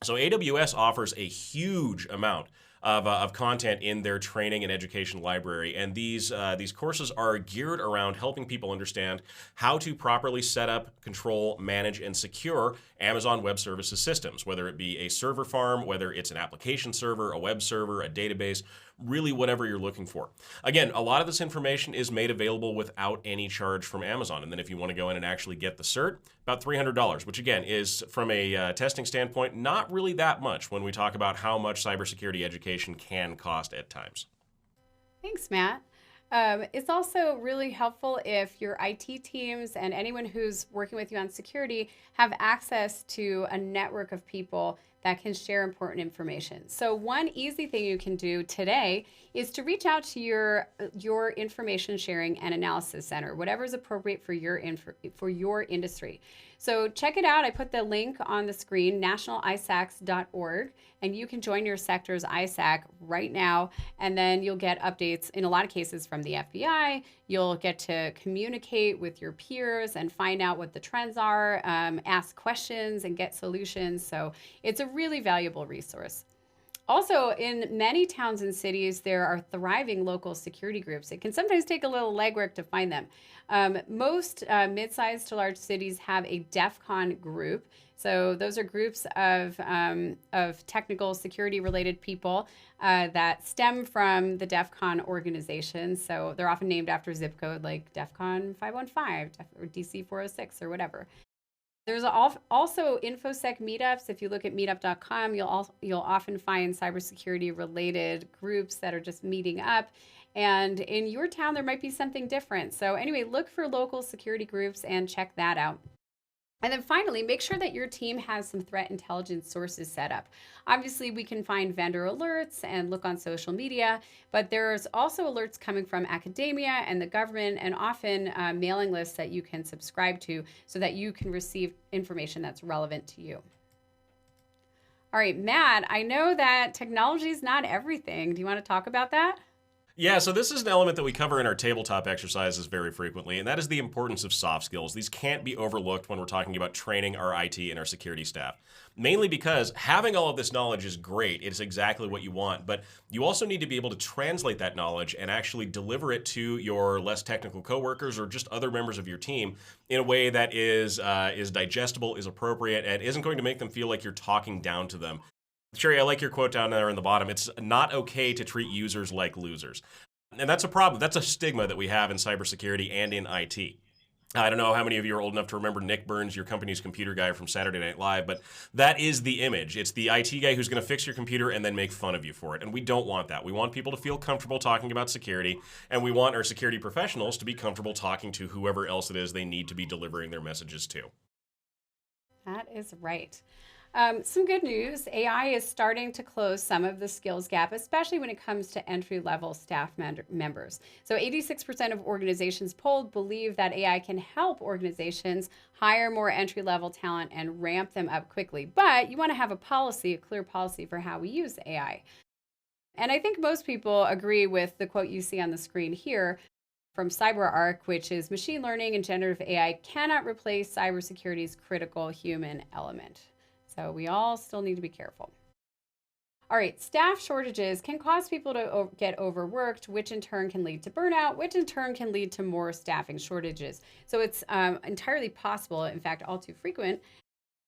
So AWS offers a huge amount of content in their training and education library, and these courses are geared around helping people understand how to properly set up, control, manage, and secure Amazon Web Services systems, whether it be a server farm, whether it's an application server, a web server, a database, really whatever you're looking for. Again, a lot of this information is made available without any charge from Amazon. And then if you want to go in and actually get the cert, about $300, which again is from a testing standpoint, not really that much when we talk about how much cybersecurity education can cost at times. Thanks, Matt. It's also really helpful if your IT teams and anyone who's working with you on security have access to a network of people that can share important information. So one easy thing you can do today is to reach out to your information sharing and analysis center, whatever is appropriate for your industry. So check it out. I put the link on the screen, nationalisacs.org, and you can join your sector's ISAC right now, and then you'll get updates in a lot of cases from the FBI. You'll get to communicate with your peers and find out what the trends are, ask questions and get solutions. So it's a really valuable resource. Also, in many towns and cities, there are thriving local security groups. It can sometimes take a little legwork to find them. Most mid-sized to large cities have a DEF CON group. So those are groups of technical security related people that stem from the DEF CON organization. So they're often named after zip code like DEF CON 515 or DC 406 or whatever. There's also InfoSec meetups. If you look at meetup.com, you'll often find cybersecurity related groups that are just meeting up. And in your town, there might be something different. So anyway, look for local security groups and check that out. And then finally, make sure that your team has some threat intelligence sources set up. Obviously, we can find vendor alerts and look on social media, but there's also alerts coming from academia and the government, and often mailing lists that you can subscribe to so that you can receive information that's relevant to you. All right, Matt, I know that technology is not everything. Do you want to talk about that? Yeah, so this is an element that we cover in our tabletop exercises very frequently, and that is the importance of soft skills. These can't be overlooked when we're talking about training our IT and our security staff. Mainly because having all of this knowledge is great. It's exactly what you want, but you also need to be able to translate that knowledge and actually deliver it to your less technical coworkers or just other members of your team in a way that is digestible, is appropriate, and isn't going to make them feel like you're talking down to them. Sherry, I like your quote down there in the bottom. It's not okay to treat users like losers. And that's a problem. That's a stigma that we have in cybersecurity and in IT. I don't know how many of you are old enough to remember Nick Burns, your company's computer guy from Saturday Night Live, but that is the image. It's the IT guy who's going to fix your computer and then make fun of you for it. And we don't want that. We want people to feel comfortable talking about security, and we want our security professionals to be comfortable talking to whoever else it is they need to be delivering their messages to. That is right. Some good news, AI is starting to close some of the skills gap, especially when it comes to entry-level staff members. So 86% of organizations polled believe that AI can help organizations hire more entry-level talent and ramp them up quickly. But you want to have a policy, a clear policy for how we use AI. And I think most people agree with the quote you see on the screen here from CyberArk, which is machine learning and generative AI cannot replace cybersecurity's critical human element. So we all still need to be careful. All right, staff shortages can cause people to get overworked, which in turn can lead to burnout, which in turn can lead to more staffing shortages. So it's entirely possible, in fact, all too frequent,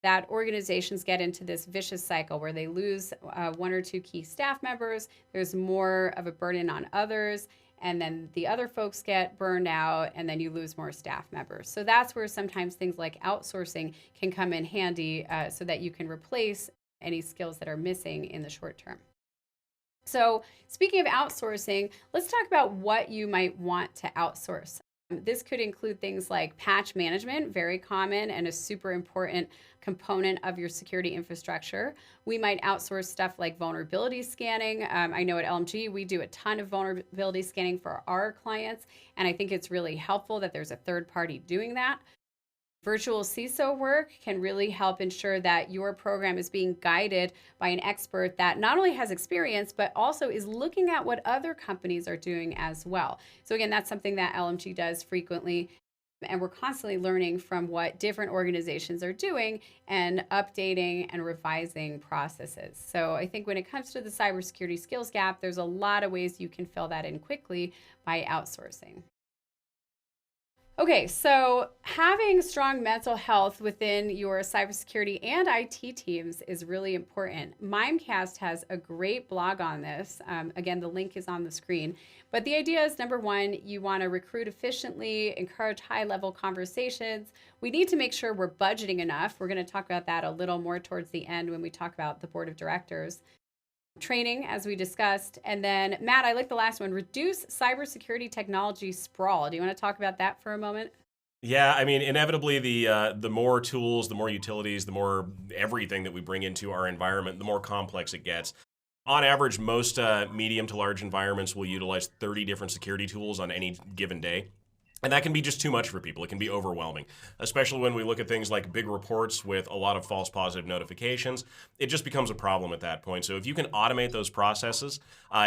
that organizations get into this vicious cycle where they lose one or two key staff members, there's more of a burden on others, and then the other folks get burned out, and then you lose more staff members. So that's where sometimes things like outsourcing can come in handy so that you can replace any skills that are missing in the short term. So speaking of outsourcing, let's talk about what you might want to outsource. This could include things like patch management, very common and a super important component of your security infrastructure. We might outsource stuff like vulnerability scanning. I know at LMG, we do a ton of vulnerability scanning for our clients, and I think it's really helpful that there's a third party doing that. Virtual CISO work can really help ensure that your program is being guided by an expert that not only has experience, but also is looking at what other companies are doing as well. So again, that's something that LMG does frequently. And we're constantly learning from what different organizations are doing and updating and revising processes. So I think when it comes to the cybersecurity skills gap, there's a lot of ways you can fill that in quickly by outsourcing. Okay, so having strong mental health within your cybersecurity and IT teams is really important. Mimecast has a great blog on this. Again, the link is on the screen. But the idea is, number one, you want to recruit efficiently, encourage high-level conversations. We need to make sure we're budgeting enough. We're going to talk about that a little more towards the end when we talk about the board of directors. training, as we discussed. And then Matt, I like the last one, reduce cybersecurity technology sprawl. Do you want to talk about that for a moment? Yeah, I mean, inevitably, the more tools, the more utilities, the more everything that we bring into our environment, the more complex it gets. On average, most medium to large environments will utilize 30 different security tools on any given day. And that can be just too much for people. It can be overwhelming, especially when we look at things like big reports with a lot of false positive notifications. It just becomes a problem at that point. So if you can automate those processes,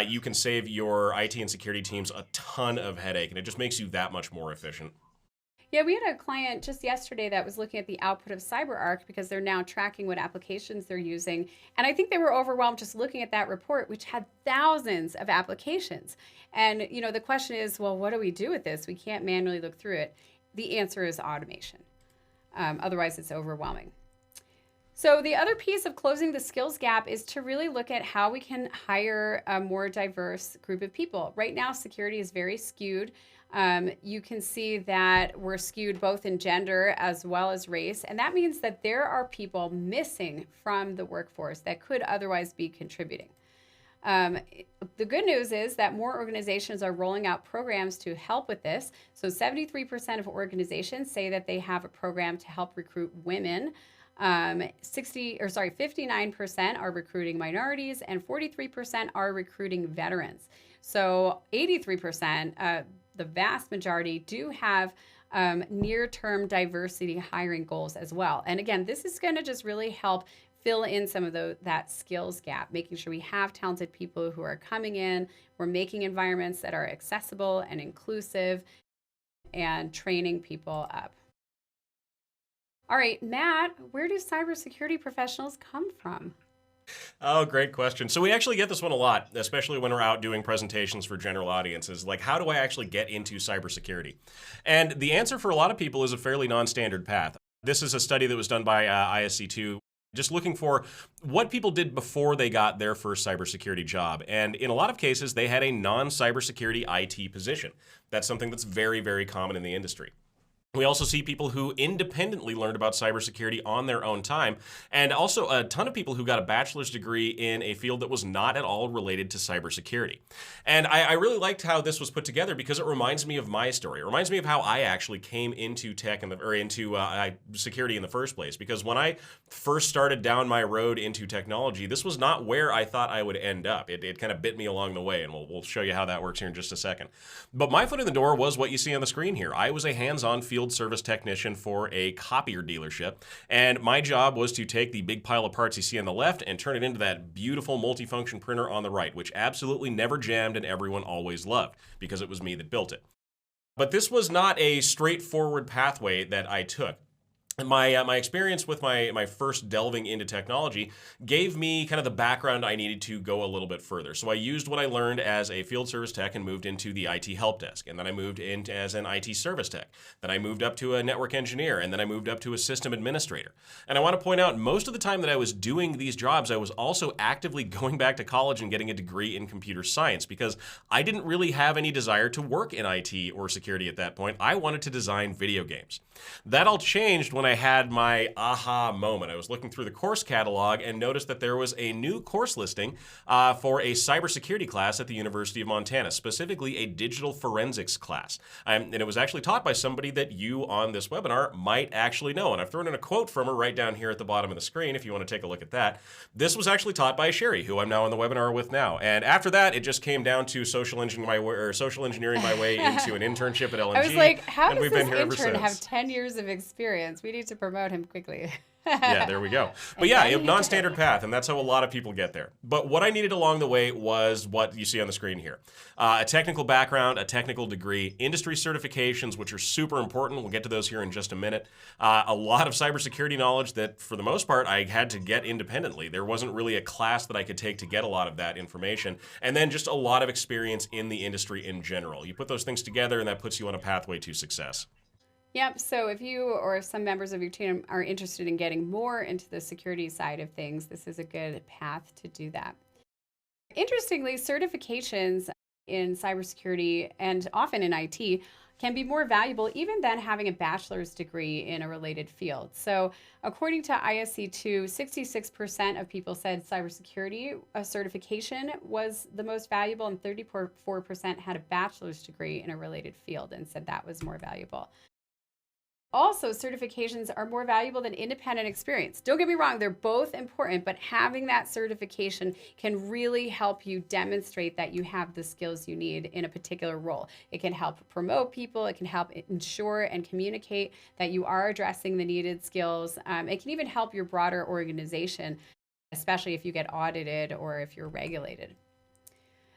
you can save your IT and security teams a ton of headache, and it just makes you that much more efficient. Yeah, we had a client just yesterday that was looking at the output of CyberArk because they're now tracking what applications they're using. And I think they were overwhelmed just looking at that report, which had thousands of applications. And, the question is, well, what do we do with this? We can't manually look through it. The answer is automation. Otherwise, it's overwhelming. So the other piece of closing the skills gap is to really look at how we can hire a more diverse group of people. Right now, security is very skewed. You can see that we're skewed both in gender as well as race. And that means that there are people missing from the workforce that could otherwise be contributing. The good news is that more organizations are rolling out programs to help with this. So 73% of organizations say that they have a program to help recruit women. 59% are recruiting minorities and 43% are recruiting veterans. So 83%, the vast majority, do have near-term diversity hiring goals as well. And again, this is going to just really help fill in some of that skills gap, making sure we have talented people who are coming in. We're making environments that are accessible and inclusive and training people up. All right, Matt, where do cybersecurity professionals come from? Oh, great question. So we actually get this one a lot, especially when we're out doing presentations for general audiences, like how do I actually get into cybersecurity? And the answer for a lot of people is a fairly non-standard path. This is a study that was done by ISC2, just looking for what people did before they got their first cybersecurity job. And in a lot of cases, they had a non-cybersecurity IT position. That's something that's very, very common in the industry. We also see people who independently learned about cybersecurity on their own time, and also a ton of people who got a bachelor's degree in a field that was not at all related to cybersecurity. And I really liked how this was put together because it reminds me of my story. It reminds me of how I actually came into tech into security in the first place. Because when I first started down my road into technology, this was not where I thought I would end up. It kind of bit me along the way, and we'll show you how that works here in just a second. But my foot in the door was what you see on the screen here. I was a hands-on field service technician for a copier dealership, and my job was to take the big pile of parts you see on the left and turn it into that beautiful multifunction printer on the right, which absolutely never jammed and everyone always loved because it was me that built it. But this was not a straightforward pathway that I took. My experience with my first delving into technology gave me kind of the background I needed to go a little bit further. So I used what I learned as a field service tech and moved into the IT help desk. And then I moved in as an IT service tech. Then I moved up to a network engineer. And then I moved up to a system administrator. And I want to point out, most of the time that I was doing these jobs, I was also actively going back to college and getting a degree in computer science because I didn't really have any desire to work in IT or security at that point. I wanted to design video games. That all changed when I had my aha moment. I was looking through the course catalog and noticed that there was a new course listing for a cybersecurity class at the University of Montana, specifically a digital forensics class. And it was actually taught by somebody that you on this webinar might actually know. And I've thrown in a quote from her right down here at the bottom of the screen if you want to take a look at that. This was actually taught by Sherry, who I'm now on the webinar with now. And after that, it just came down to social engineering my way into an internship at LNG. I was like, how does this intern have 10 years of experience? We need to promote him quickly. Yeah, there we go. But yeah, a non-standard path, and that's how a lot of people get there. But what I needed along the way was what you see on the screen here. A technical background, a technical degree, industry certifications, which are super important. We'll get to those here in just a minute. A lot of cybersecurity knowledge that, for the most part, I had to get independently. There wasn't really a class that I could take to get a lot of that information. And then just a lot of experience in the industry in general. You put those things together, and that puts you on a pathway to success. Yep. So if you or some members of your team are interested in getting more into the security side of things, this is a good path to do that. Interestingly, certifications in cybersecurity and often in IT can be more valuable even than having a bachelor's degree in a related field. So according to ISC2, 66% of people said cybersecurity certification was the most valuable, and 34% had a bachelor's degree in a related field and said that was more valuable. Also, certifications are more valuable than independent experience. Don't get me wrong, they're both important, but having that certification can really help you demonstrate that you have the skills you need in a particular role. It can help promote people, it can help ensure and communicate that you are addressing the needed skills. It can even help your broader organization, especially if you get audited or if you're regulated.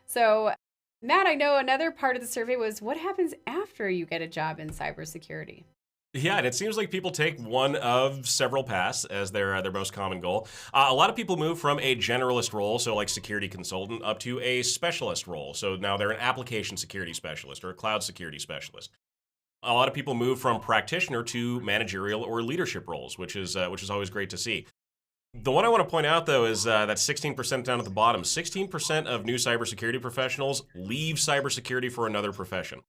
So, Matt, I know another part of the survey was what happens after you get a job in cybersecurity? Yeah, and it seems like people take one of several paths as their most common goal. A lot of people move from a generalist role, so like security consultant, up to a specialist role. So now they're an application security specialist or a cloud security specialist. A lot of people move from practitioner to managerial or leadership roles, which is always great to see. The one I want to point out, though, is that 16% down at the bottom. 16% of new cybersecurity professionals leave cybersecurity for another profession.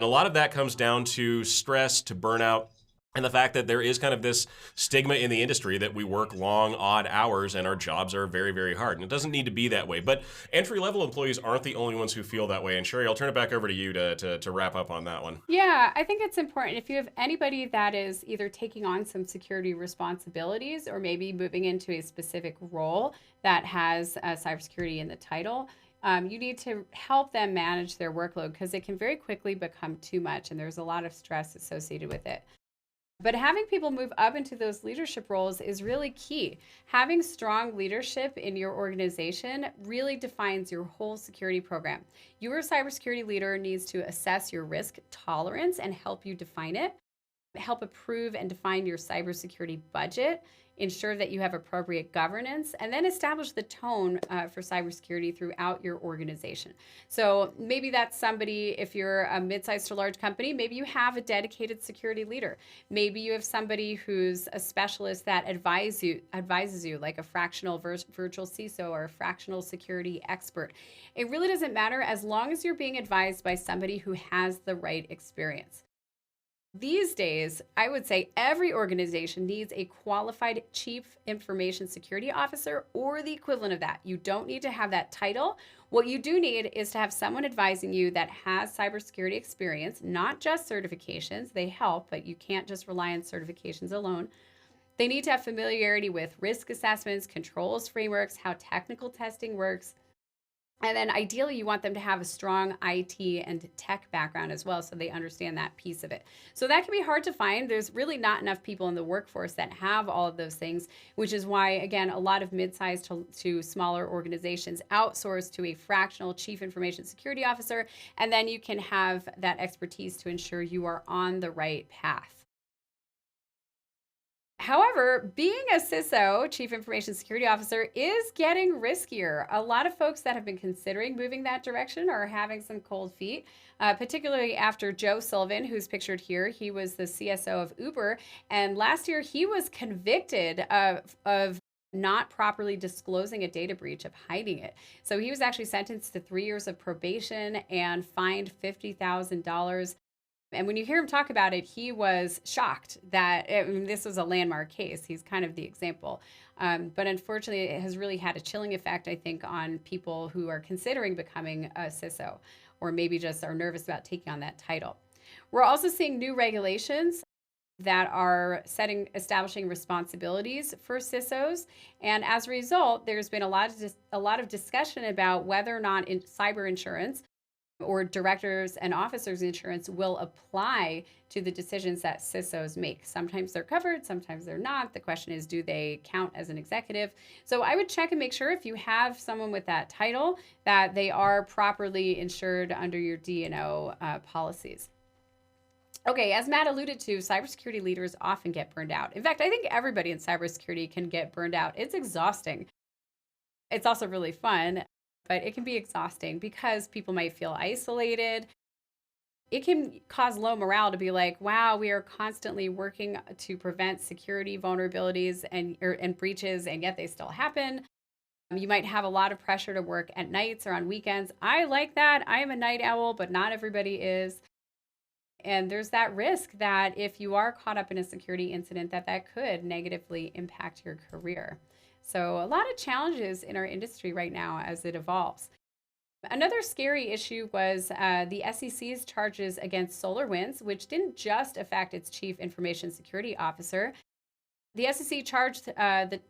And a lot of that comes down to stress, to burnout, and the fact that there is kind of this stigma in the industry that we work long, odd hours and our jobs are very, very hard. And it doesn't need to be that way. But entry-level employees aren't the only ones who feel that way. And Sherry, I'll turn it back over to you to wrap up on that one. Yeah, I think it's important. If you have anybody that is either taking on some security responsibilities or maybe moving into a specific role that has cybersecurity in the title, you need to help them manage their workload because it can very quickly become too much and there's a lot of stress associated with it. But having people move up into those leadership roles is really key. Having strong leadership in your organization really defines your whole security program. Your cybersecurity leader needs to assess your risk tolerance and help you define it, help approve and define your cybersecurity budget, ensure that you have appropriate governance, and then establish the tone for cybersecurity throughout your organization. So maybe that's somebody, if you're a mid-sized to large company, maybe you have a dedicated security leader. Maybe you have somebody who's a specialist that advises you like a fractional virtual CISO or a fractional security expert. It really doesn't matter as long as you're being advised by somebody who has the right experience. These days, I would say every organization needs a qualified chief information security officer or the equivalent of that. You don't need to have that title. What you do need is to have someone advising you that has cybersecurity experience, not just certifications. They help, but you can't just rely on certifications alone. They need to have familiarity with risk assessments, controls frameworks, how technical testing works. And then ideally, you want them to have a strong IT and tech background as well, so they understand that piece of it. So that can be hard to find. There's really not enough people in the workforce that have all of those things, which is why, again, a lot of mid-sized to smaller organizations outsource to a fractional chief information security officer, and then you can have that expertise to ensure you are on the right path. However, being a CISO, Chief Information Security Officer, is getting riskier. A lot of folks that have been considering moving that direction are having some cold feet, particularly after Joe Sullivan, who's pictured here. He was the CSO of Uber, and last year he was convicted of not properly disclosing a data breach, of hiding it. So he was actually sentenced to 3 years of probation and fined $50,000. And when you hear him talk about it, he was shocked that this was a landmark case. He's kind of the example. But unfortunately, it has really had a chilling effect, I think, on people who are considering becoming a CISO or maybe just are nervous about taking on that title. We're also seeing new regulations that are establishing responsibilities for CISOs. And as a result, there's been a lot of discussion about whether or not cyber insurance or directors and officers insurance will apply to the decisions that CISOs make. Sometimes they're covered, sometimes they're not. The question is, do they count as an executive? So I would check and make sure if you have someone with that title that they are properly insured under your D&O policies. Okay, as Matt alluded to, cybersecurity leaders often get burned out. In fact, I think everybody in cybersecurity can get burned out. It's exhausting. It's also really fun, but it can be exhausting because people might feel isolated. It can cause low morale to be like, wow, we are constantly working to prevent security vulnerabilities and breaches, and yet they still happen. You might have a lot of pressure to work at nights or on weekends. I like that. I am a night owl, but not everybody is. And there's that risk that if you are caught up in a security incident, that could negatively impact your career. So a lot of challenges in our industry right now as it evolves. Another scary issue was the SEC's charges against SolarWinds, which didn't just affect its chief information security officer. The SEC charged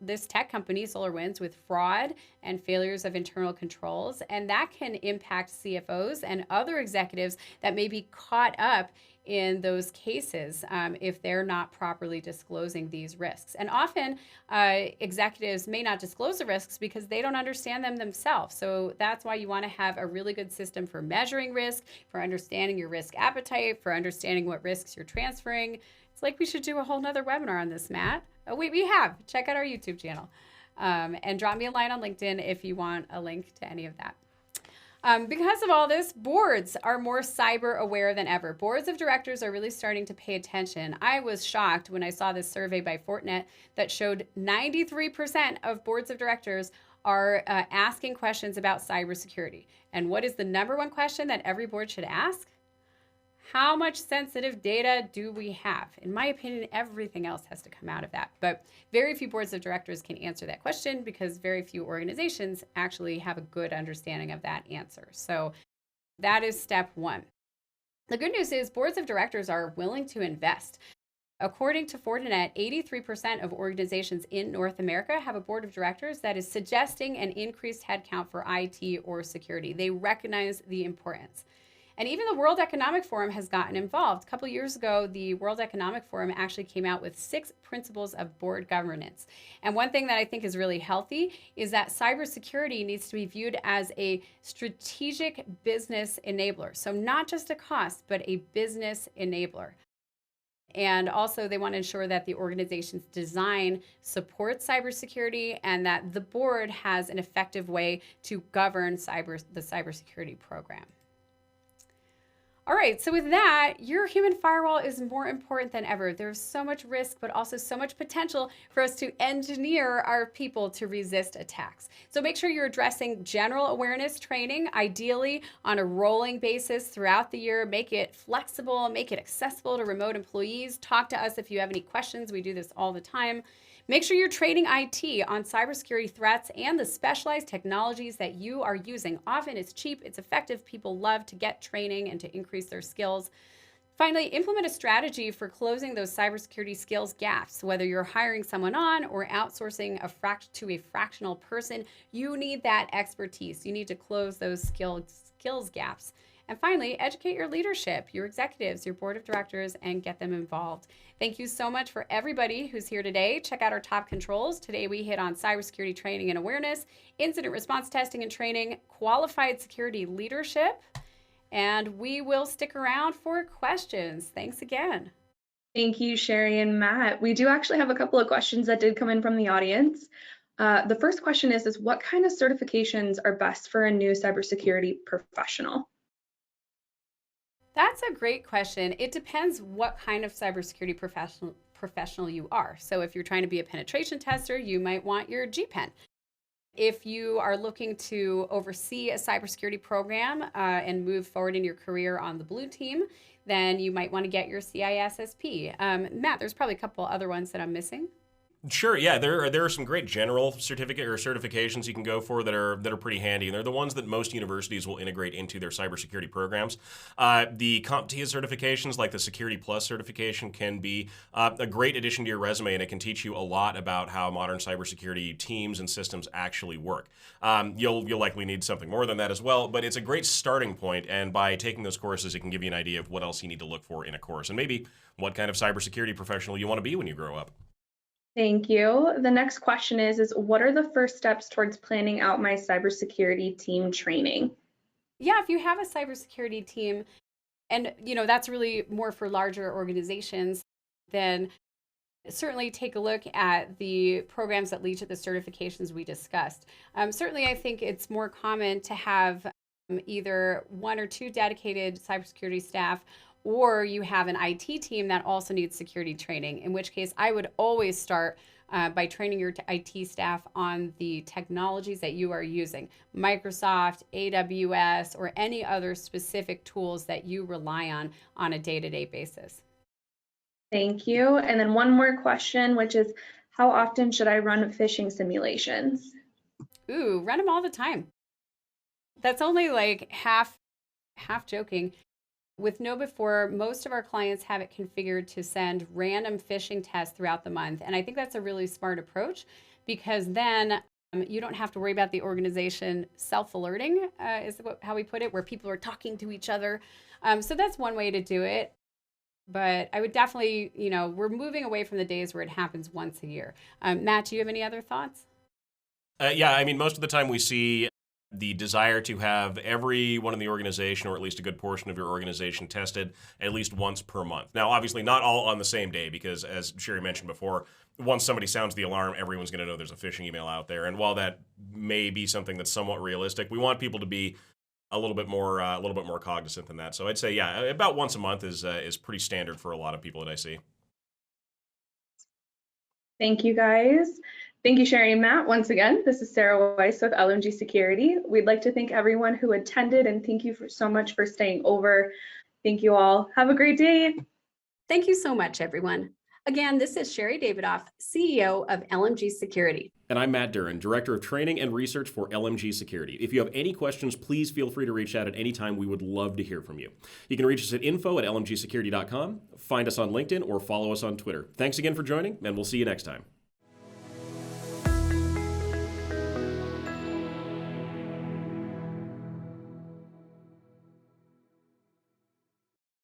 this tech company, SolarWinds, with fraud and failures of internal controls, and that can impact CFOs and other executives that may be caught up in those cases if they're not properly disclosing these risks. And often executives may not disclose the risks because they don't understand them themselves. So that's why you want to have a really good system for measuring risk, for understanding your risk appetite, for understanding what risks you're transferring. It's like we should do a whole nother webinar on this, Matt. Oh, we have. Check out our YouTube channel. And drop me a line on LinkedIn if you want a link to any of that. Because of all this, boards are more cyber aware than ever. Boards of directors are really starting to pay attention. I was shocked when I saw this survey by Fortinet that showed 93% of boards of directors are asking questions about cybersecurity. And what is the number one question that every board should ask? How much sensitive data do we have? In my opinion, everything else has to come out of that. But very few boards of directors can answer that question because very few organizations actually have a good understanding of that answer. So that is step one. The good news is boards of directors are willing to invest. According to Fortinet, 83% of organizations in North America have a board of directors that is suggesting an increased headcount for IT or security. They recognize the importance. And even the World Economic Forum has gotten involved. A couple years ago, the World Economic Forum actually came out with 6 principles of board governance. And one thing that I think is really healthy is that cybersecurity needs to be viewed as a strategic business enabler. So not just a cost, but a business enabler. And also they want to ensure that the organization's design supports cybersecurity and that the board has an effective way to govern the cybersecurity program. All right, so with that, your human firewall is more important than ever. There's so much risk, but also so much potential for us to engineer our people to resist attacks. So make sure you're addressing general awareness training, ideally on a rolling basis throughout the year. Make it flexible, make it accessible to remote employees. Talk to us if you have any questions. We do this all the time. Make sure you're training IT on cybersecurity threats and the specialized technologies that you are using. Often it's cheap, it's effective. People love to get training and to increase their skills. Finally, implement a strategy for closing those cybersecurity skills gaps. Whether you're hiring someone on or outsourcing to a fractional person, you need that expertise. You need to close those skills gaps. And finally, educate your leadership, your executives, your board of directors, and get them involved. Thank you so much for everybody who's here today. Check out our top controls. Today we hit on cybersecurity training and awareness, incident response testing and training, qualified security leadership, and we will stick around for questions. Thanks again. Thank you, Sherry and Matt. We do actually have a couple of questions that did come in from the audience. The first question is what kind of certifications are best for a new cybersecurity professional? That's a great question. It depends what kind of cybersecurity professional you are. So if you're trying to be a penetration tester, you might want your GPEN. If you are looking to oversee a cybersecurity program and move forward in your career on the blue team, then you might want to get your CISSP. Matt, there's probably a couple other ones that I'm missing. Sure, yeah, there are some great general certifications you can go for that are pretty handy, and they're the ones that most universities will integrate into their cybersecurity programs. The CompTIA certifications, like the Security Plus certification, can be a great addition to your resume, and it can teach you a lot about how modern cybersecurity teams and systems actually work. You'll likely need something more than that as well, but it's a great starting point, and by taking those courses, it can give you an idea of what else you need to look for in a course, and maybe what kind of cybersecurity professional you want to be when you grow up. Thank you. The next question is what are the first steps towards planning out my cybersecurity team training? Yeah, if you have a cybersecurity team, and that's really more for larger organizations, then certainly take a look at the programs that lead to the certifications we discussed. Certainly, I think it's more common to have either 1 or 2 dedicated cybersecurity staff or you have an IT team that also needs security training, in which case I would always start by training your IT staff on the technologies that you are using, Microsoft, AWS, or any other specific tools that you rely on a day-to-day basis. Thank you. And then one more question, which is, how often should I run phishing simulations? Ooh, run them all the time. That's only like half joking. With KnowBe4, most of our clients have it configured to send random phishing tests throughout the month. And I think that's a really smart approach, because then you don't have to worry about the organization self-alerting, is how we put it, where people are talking to each other. So that's one way to do it. But I would definitely, we're moving away from the days where it happens once a year. Matt, do you have any other thoughts? Yeah, I mean, most of the time we see the desire to have everyone in the organization, or at least a good portion of your organization, tested at least once per month. Now, obviously not all on the same day, because as Sherry mentioned before, once somebody sounds the alarm, everyone's going to know there's a phishing email out there. And while that may be something that's somewhat realistic, we want people to be a little bit more cognizant than that. So I'd say, yeah, about once a month is pretty standard for a lot of people that I see. Thank you, guys. Thank you, Sherry and Matt. Once again, this is Sarah Weiss with LMG Security. We'd like to thank everyone who attended, and thank you so much for staying over. Thank you all. Have a great day. Thank you so much, everyone. Again, this is Sherry Davidoff, CEO of LMG Security. And I'm Matt Duran, Director of Training and Research for LMG Security. If you have any questions, please feel free to reach out at any time. We would love to hear from you. You can reach us at info@lmgsecurity.com, find us on LinkedIn, or follow us on Twitter. Thanks again for joining, and we'll see you next time.